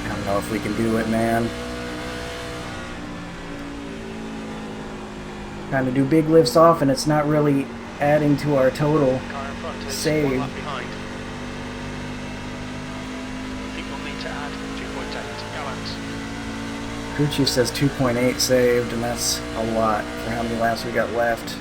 I don't know if we can do it, man. Trying to do big lifts off, and it's not really adding to our total. Car in front is Save. 1 lap behind. Crew chief says 2.8 saved, and that's a lot for how many laps we got left.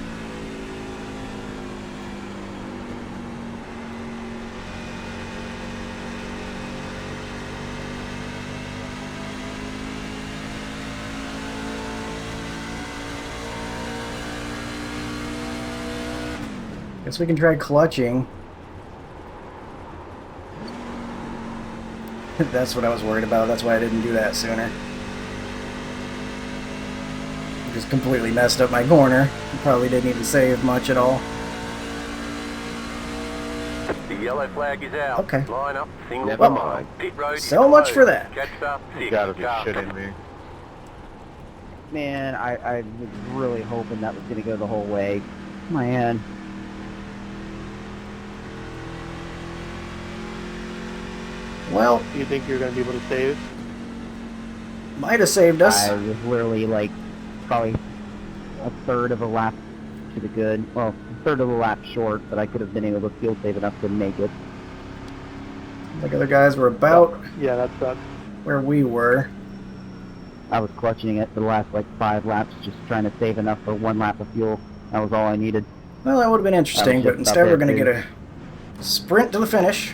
Guess we can try clutching. That's what I was worried about. That's why I didn't do that sooner. Just completely messed up my corner. Probably didn't even save much at all. The yellow flag is out. Okay. Line up, single Never file. mind. Pit road is So much closed. for that. Catch up, You six, gotta be car. shitting me. Man, I was really hoping that was going to go the whole way. Man. Well, Do you think you're going to be able to save? might have saved us. I was literally like probably a third of a lap to the good. Well, a third of a lap short, but I could have been able to field save enough to make it. Like other guys were about Yeah, that sucks. where we were. I was clutching it for the last like 5 laps, just trying to save enough for 1 lap of fuel. That was all I needed. Well, that would have been interesting, just but instead about we're it, going to too. get a sprint to the finish.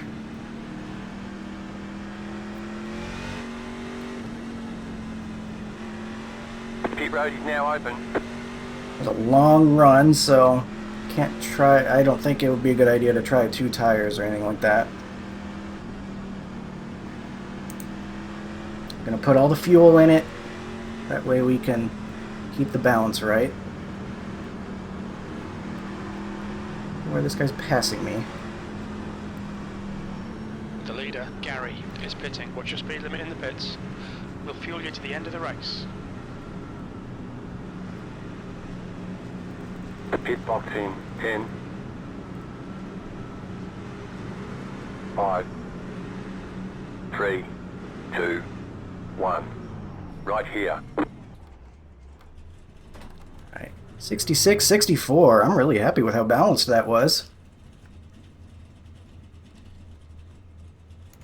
Pit road is now open. It's a long run, so can't try. I don't think it would be a good idea to try 2 tires or anything like that. Gonna put all the fuel in it. That way we can keep the balance right. Where this guy's passing me. The leader, Gary, is pitting. What's your speed limit in the pits? We'll fuel you to the end of the race. Pit box in 10, 5, 3, 2, 1. Right here. Right. 66, 64. I'm really happy with how balanced that was.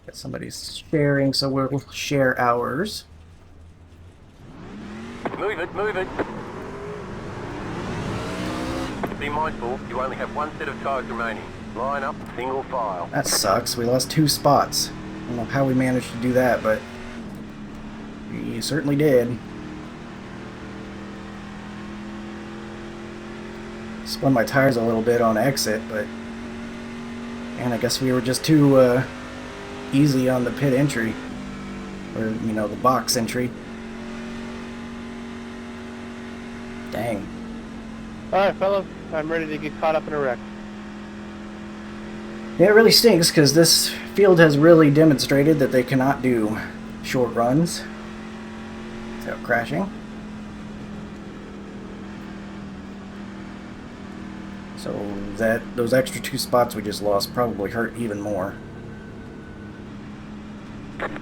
Got somebody's sharing, so we'll share ours. Move it, move it. Be mindful, you only have 1 set of tires remaining. Line up, single file. That sucks. We lost 2 spots. I don't know how we managed to do that, but we certainly did. Spun my tires a little bit on exit, but and I guess we were just too easy on the pit entry, or you know, the box entry. Dang. Alright, fellas. I'm ready to get caught up in a wreck. Yeah, it really stinks because this field has really demonstrated that they cannot do short runs without crashing. So those extra 2 spots we just lost probably hurt even more.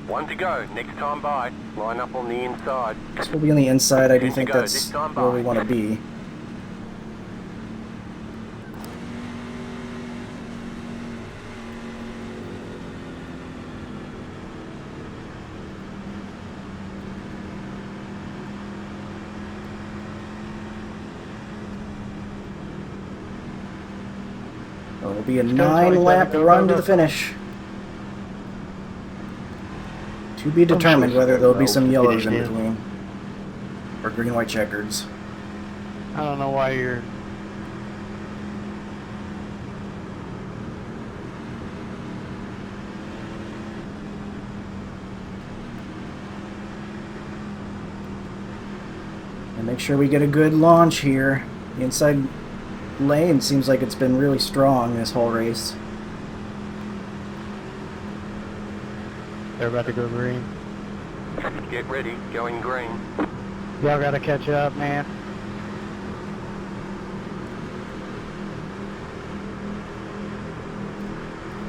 1 to go, next time by. Line up on the inside. This will be on the inside. I do 10 to think go, that's this time where we by. want to be. It'll be a 9-lap run to the finish. To be determined whether there'll be some yellows in between. Or green-white checkers. I don't know why you're... And make sure we get a good launch here. The inside lane seems like it's been really strong this whole race. They're about to go green. Get ready, going green. Y'all gotta catch up, man.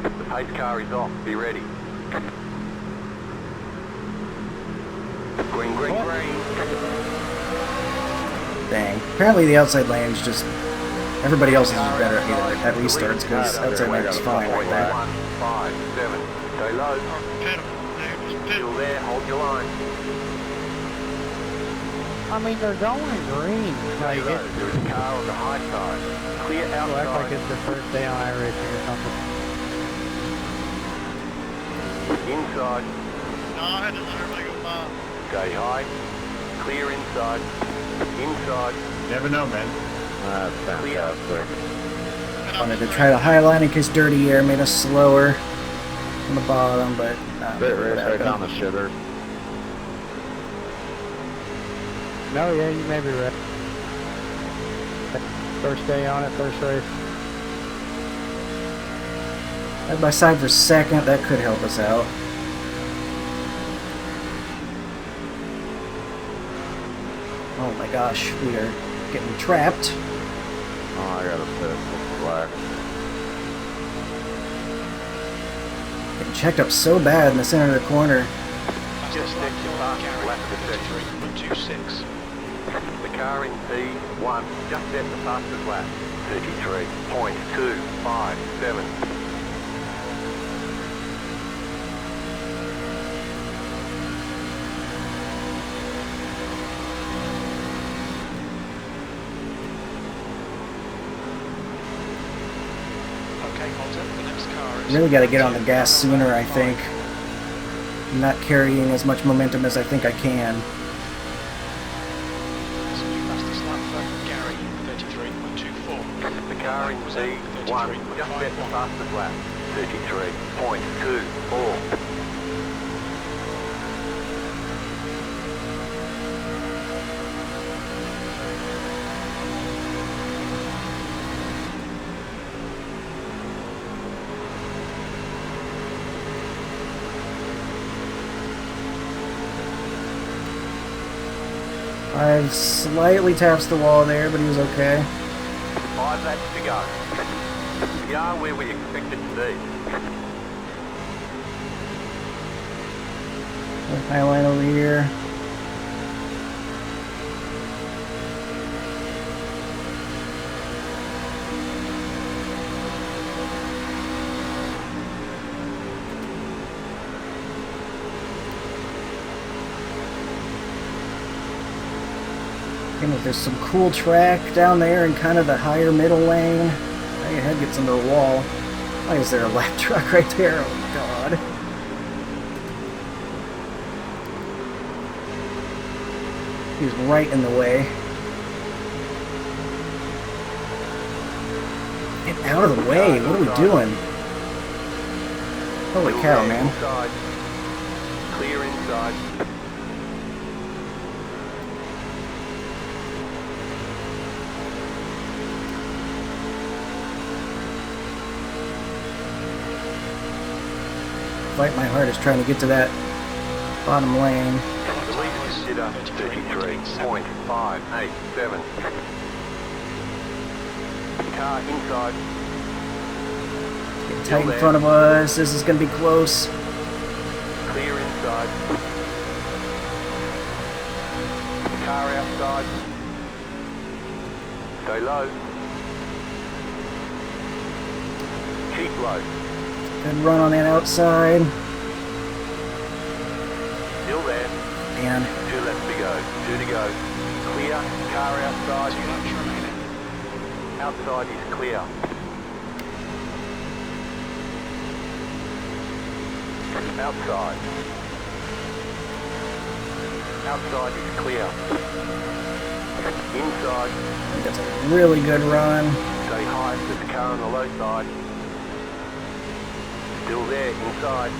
The pace car is off, be ready. Green, green, green. Dang. Apparently the outside lane's just... Everybody else is just better at restarts because outside lane is fine right there. 1, 5, 7. Stay low. Still there, hold your line. I mean, they're going green. Stay Like, low. it's, There is a car on the high side. Clear people act like outside. it's their first day on iRacing or something. Inside. No, I had to let everybody go by. Stay high. Clear inside. Inside. Never know, man. That's fantastic. Wanted to try the high line in case dirty air made us slower on the bottom, but Bit race right down the shitter. No, yeah, you may be right. First day on it, first race. Side by side for second, that could help us out. Oh my gosh, we are getting trapped. Oh, I gotta piss. It's black. Getting checked up so bad in the center of the corner. Just next to park. Lap of the section. 33.26. The car in P1 just set the fastest lap. 33.257. Okay, Malta, the next car is... Really got to get on the gas sooner, I think. I'm not carrying as much momentum as I think I can. That's a new fastest lap for Gary, 33.24. The car in P1 just set the fastest lap. 33.24. I've slightly tapped the wall there, but he was okay. 5 laps to go. We are where we expected to be. High line over here. There's some cool track down there in kind of the higher middle lane. Now your head gets into the wall. Why is there a lap truck right there? Oh god. He's right in the way. Get out of the way. What are we doing? Holy cow, man. Inside. Clear inside. Fight my hardest trying to get to that bottom lane. The lead consider 33.587. Car inside. Get tight in front of us. This is going to be close. Clear inside. Car outside. Stay low. Keep low. Good run on that outside. Still there. Man. 2 laps to go. 2 to go. Clear. Car outside. 2 laps remaining. Outside is clear. Outside. Outside is clear. Inside. That's a really good run. Stay high. There's a car on the low side. Still there. Inside.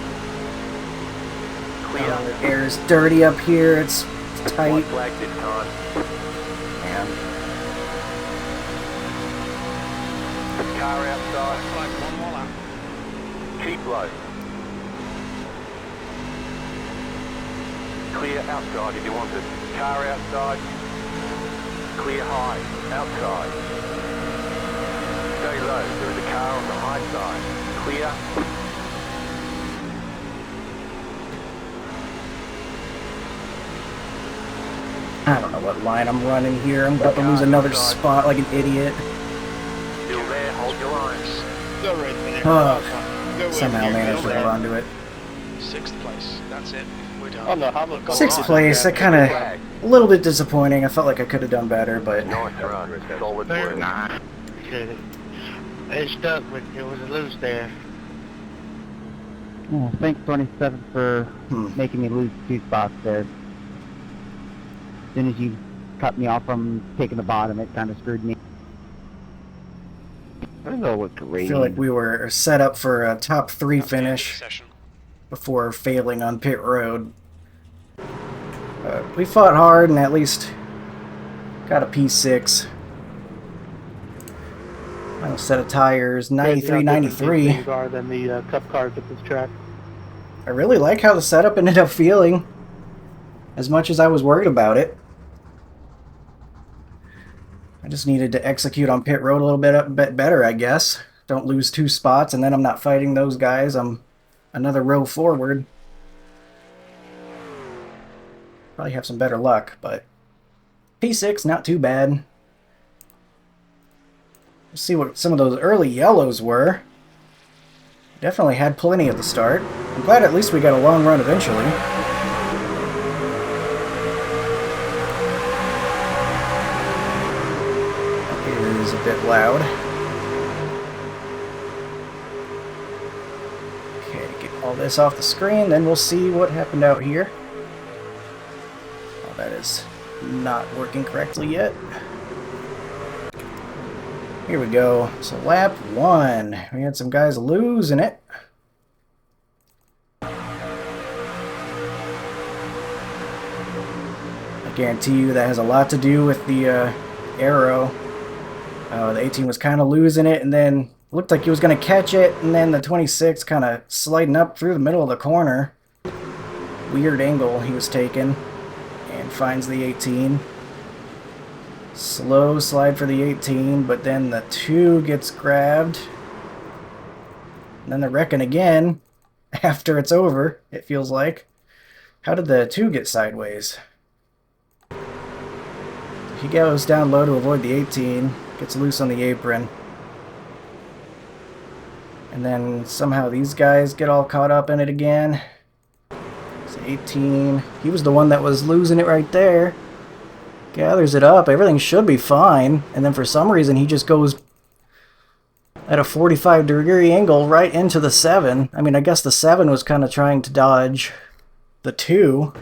Clear. The air is dirty up here. It's White tight. flag this time. Man. Car outside. Flag, 1 more lap. Keep low. Clear outside if you want it. Car outside. Clear high. Outside. Stay low. There is a car on the high side. Clear. I don't know what line I'm running here. I'm about to lose another spot like an idiot. Still there. Hold your lines. Go right there. Oh, Go somehow in here. managed to hold on to it. 6th place. That's it. We're done. Oh no, how about Sixth place, that kind of a little bit disappointing. I felt like I could have done better, but Nice run. Solid There. work. It stuck, but it was a loose there. Yeah, thanks 27 for making me lose 2 spots there. As soon as you cut me off from taking the bottom, it kind of screwed me. I know what I green. feel like we were set up for a top 3 That's the end of the finish session. before failing on pit road. We fought hard and at least got a P6. Final set of tires, 93, 93. Things are than the cup cars at this track. I really like how the setup ended up feeling, as much as I was worried about it. I just needed to execute on pit road a little bit better, I guess. Don't lose 2 spots, and then I'm not fighting those guys. I'm another row forward. Probably have some better luck, but P6, not too bad. Let's see what some of those early yellows were. Definitely had plenty at the start. I'm glad at least we got a long run eventually. It is a bit loud. Okay, get all this off the screen, then we'll see what happened out here. Oh, that is not working correctly yet. Here we go. So lap 1. We had some guys losing it. I guarantee you that has a lot to do with the arrow. The 18 was kind of losing it, and then looked like he was going to catch it, and then the 26 kind of sliding up through the middle of the corner. Weird angle he was taking, and finds the 18. Slow slide for the 18, but then the 2 gets grabbed. And then they're wrecking again after it's over, it feels like. How did the 2 get sideways? He goes down low to avoid the 18, gets loose on the apron. And then somehow these guys get all caught up in it again. It's 18. He was the one that was losing it right there. Gathers it up, everything should be fine, and then for some reason he just goes at a 45-degree angle right into the 7. I mean, I guess the 7 was kind of trying to dodge the 2,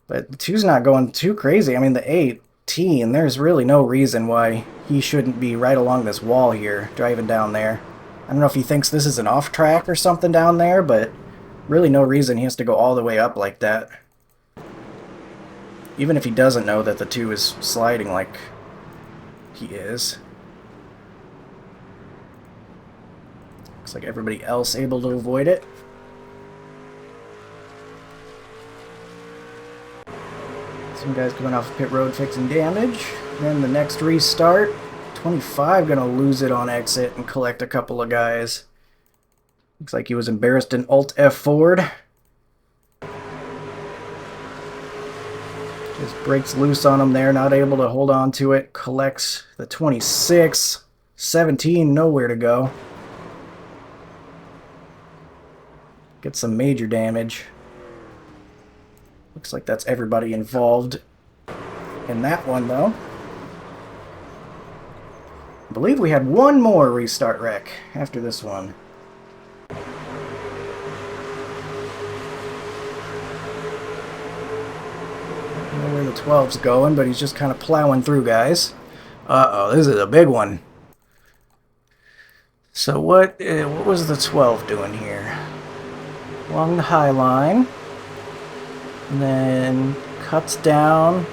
but the 2's not going too crazy. I mean, the 18, there's really no reason why he shouldn't be right along this wall here, driving down there. I don't know if he thinks this is an off track or something down there, but really no reason he has to go all the way up like that. Even if he doesn't know that the 2 is sliding like he is. Looks like everybody else able to avoid it. Some guys coming off pit road fixing damage. Then the next restart, 25 gonna lose it on exit and collect a couple of guys. Looks like he was embarrassed in Alt F forward. Just breaks loose on him there, not able to hold on to it. Collects the 26. 17, nowhere to go. Gets some major damage. Looks like that's everybody involved in that one, though. I believe we had one more restart wreck after this one. I don't know where the 12's going, but he's just kind of plowing through, guys. Uh-oh, this is a big one. So what was the 12 doing here? Along the high line. And then cuts down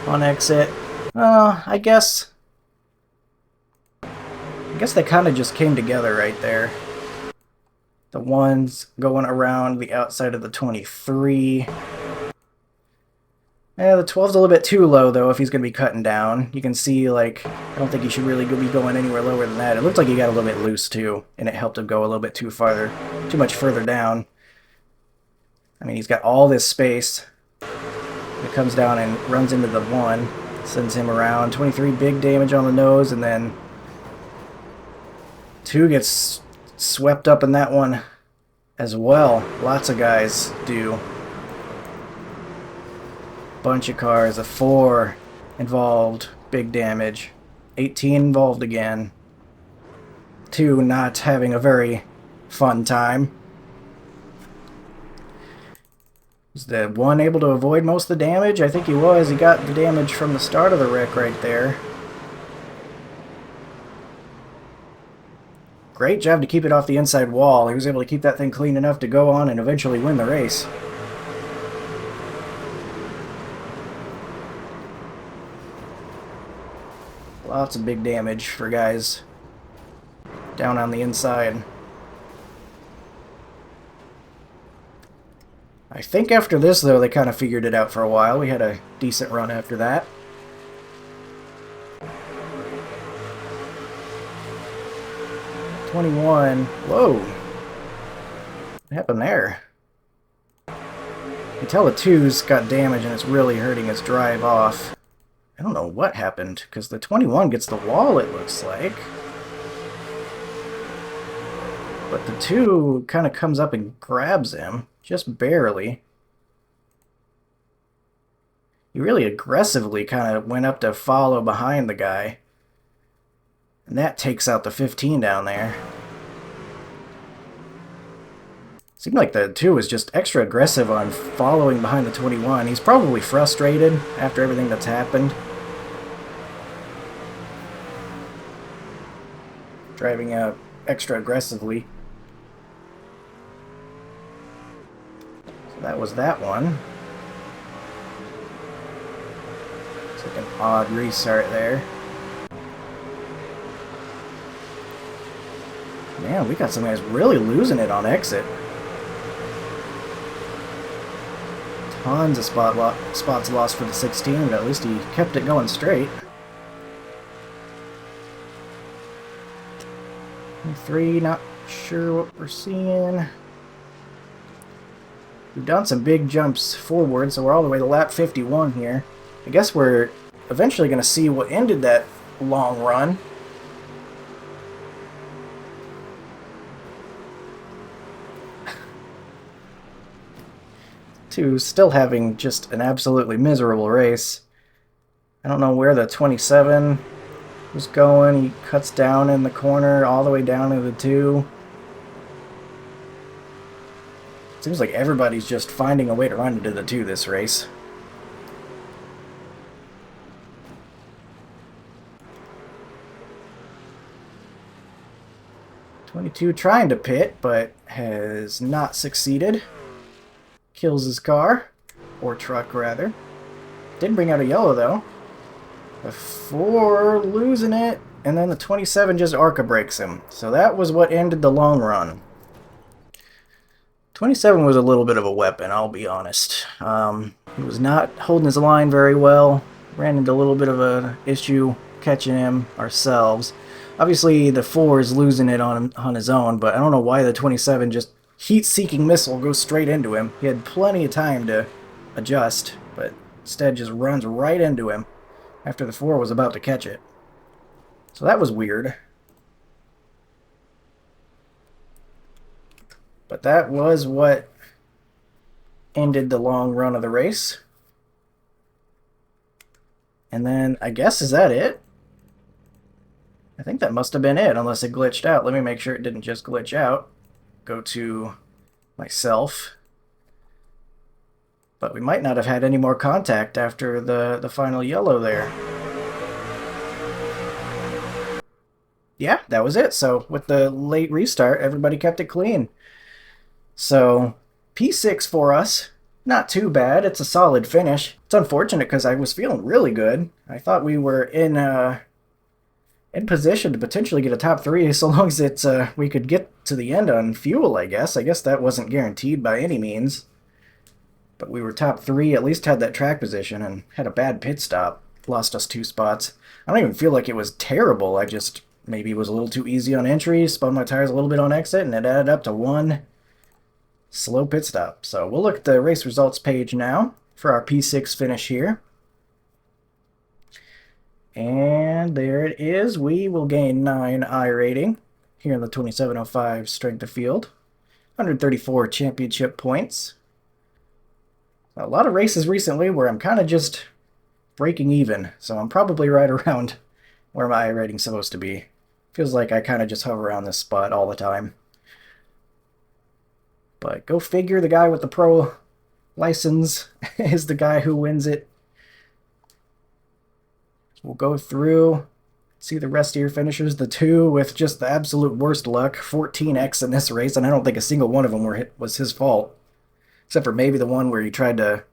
on exit. I guess they kind of just came together right there. The one's going around the outside of the 23. Yeah, the 12's a little bit too low, though, if he's going to be cutting down. You can see, like, I don't think he should really be going anywhere lower than that. It looked like he got a little bit loose, too, and it helped him go a little bit too much further down. I mean, he's got all this space. It comes down and runs into the 1, sends him around. 23, big damage on the nose, and then 2 gets swept up in that one as well. Lots of guys do. Bunch of cars. A 4 involved. Big damage. 18 involved again. 2 not having a very fun time. Was the 1 able to avoid most of the damage? I think he was. He got the damage from the start of the wreck right there. Great job to keep it off the inside wall. He was able to keep that thing clean enough to go on and eventually win the race. Lots of big damage for guys down on the inside. I think after this, though, they kind of figured it out for a while. We had a decent run after that. '21. Whoa. What happened there? You can tell the 2's got damage and it's really hurting his drive off. I don't know what happened, because the 21 gets the wall, it looks like. But the 2 kind of comes up and grabs him, just barely. He really aggressively kind of went up to follow behind the guy. And that takes out the 15 down there. Seemed like the 2 was just extra aggressive on following behind the 21. He's probably frustrated after everything that's happened. Driving extra aggressively. So that was that one. It's like an odd restart there. Man, we got some guys really losing it on exit. Tons of spots lost for the 16, but at least he kept it going straight. 3, not sure what we're seeing. We've done some big jumps forward, so we're all the way to lap 51 here. I guess we're eventually going to see what ended that long run. To still having just an absolutely miserable race. I don't know where the 27 was going. He cuts down in the corner all the way down to the 2. Seems like everybody's just finding a way to run into the 2 this race. '22 trying to pit, but has not succeeded. Kills his car, or truck rather. Did bring out a yellow though. The 4 losing it, and then the 27 just ARCA breaks him. So that was what ended the long run. 27 was a little bit of a weapon, I'll be honest. He was not holding his line very well. Ran into a little bit of an issue catching him ourselves. Obviously the 4 is losing it on his own, but I don't know why the 27 just heat-seeking missile goes straight into him. He had plenty of time to adjust, but instead just runs right into him after the 4 was about to catch it. So that was weird. But that was what ended the long run of the race. And then, I guess, is that it? I think that must have been it, unless it glitched out. Let me make sure it didn't just glitch out. Go to myself. But we might not have had any more contact after the final yellow there. Yeah, that was it. So with the late restart, everybody kept it clean. So P6 for us. Not too bad. It's a solid finish. It's unfortunate because I was feeling really good. I thought we were in position to potentially get a top 3 so long as it's we could get to the end on fuel, I guess. I guess that wasn't guaranteed by any means. But we were top 3, at least had that track position, and had a bad pit stop. Lost us 2 spots. I don't even feel like it was terrible. I just maybe was a little too easy on entry, spun my tires a little bit on exit, and it added up to 1 slow pit stop. So we'll look at the race results page now for our P6 finish here. And there it is. We will gain 9 I rating here in the 2705 strength of field. 134 championship points. A lot of races recently where I'm kind of just breaking even, so I'm probably right around where my iRating's supposed to be. Feels like I kind of just hover around this spot all the time. But go figure, the guy with the pro license is the guy who wins it. We'll go through, see the rest of your finishers. The two with just the absolute worst luck, 14x in this race, and I don't think a single one of them was his fault. Except for maybe the one where he tried to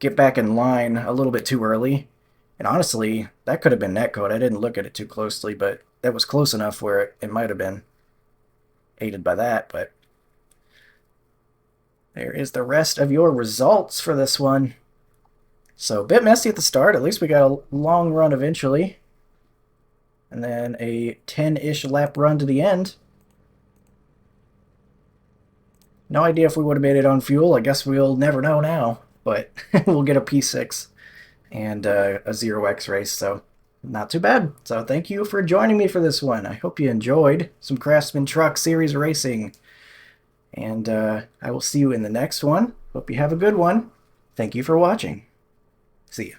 get back in line a little bit too early. And honestly, that could have been netcode. I didn't look at it too closely, but that was close enough where it might have been aided by that. But there is the rest of your results for this one. So a bit messy at the start. At least we got a long run eventually. And then a 10-ish lap run to the end. No idea if we would have made it on fuel. I guess we'll never know now. But we'll get a P6 and a 0x race. So not too bad. So thank you for joining me for this one. I hope you enjoyed some Craftsman Truck Series racing. And I will see you in the next one. Hope you have a good one. Thank you for watching. See ya.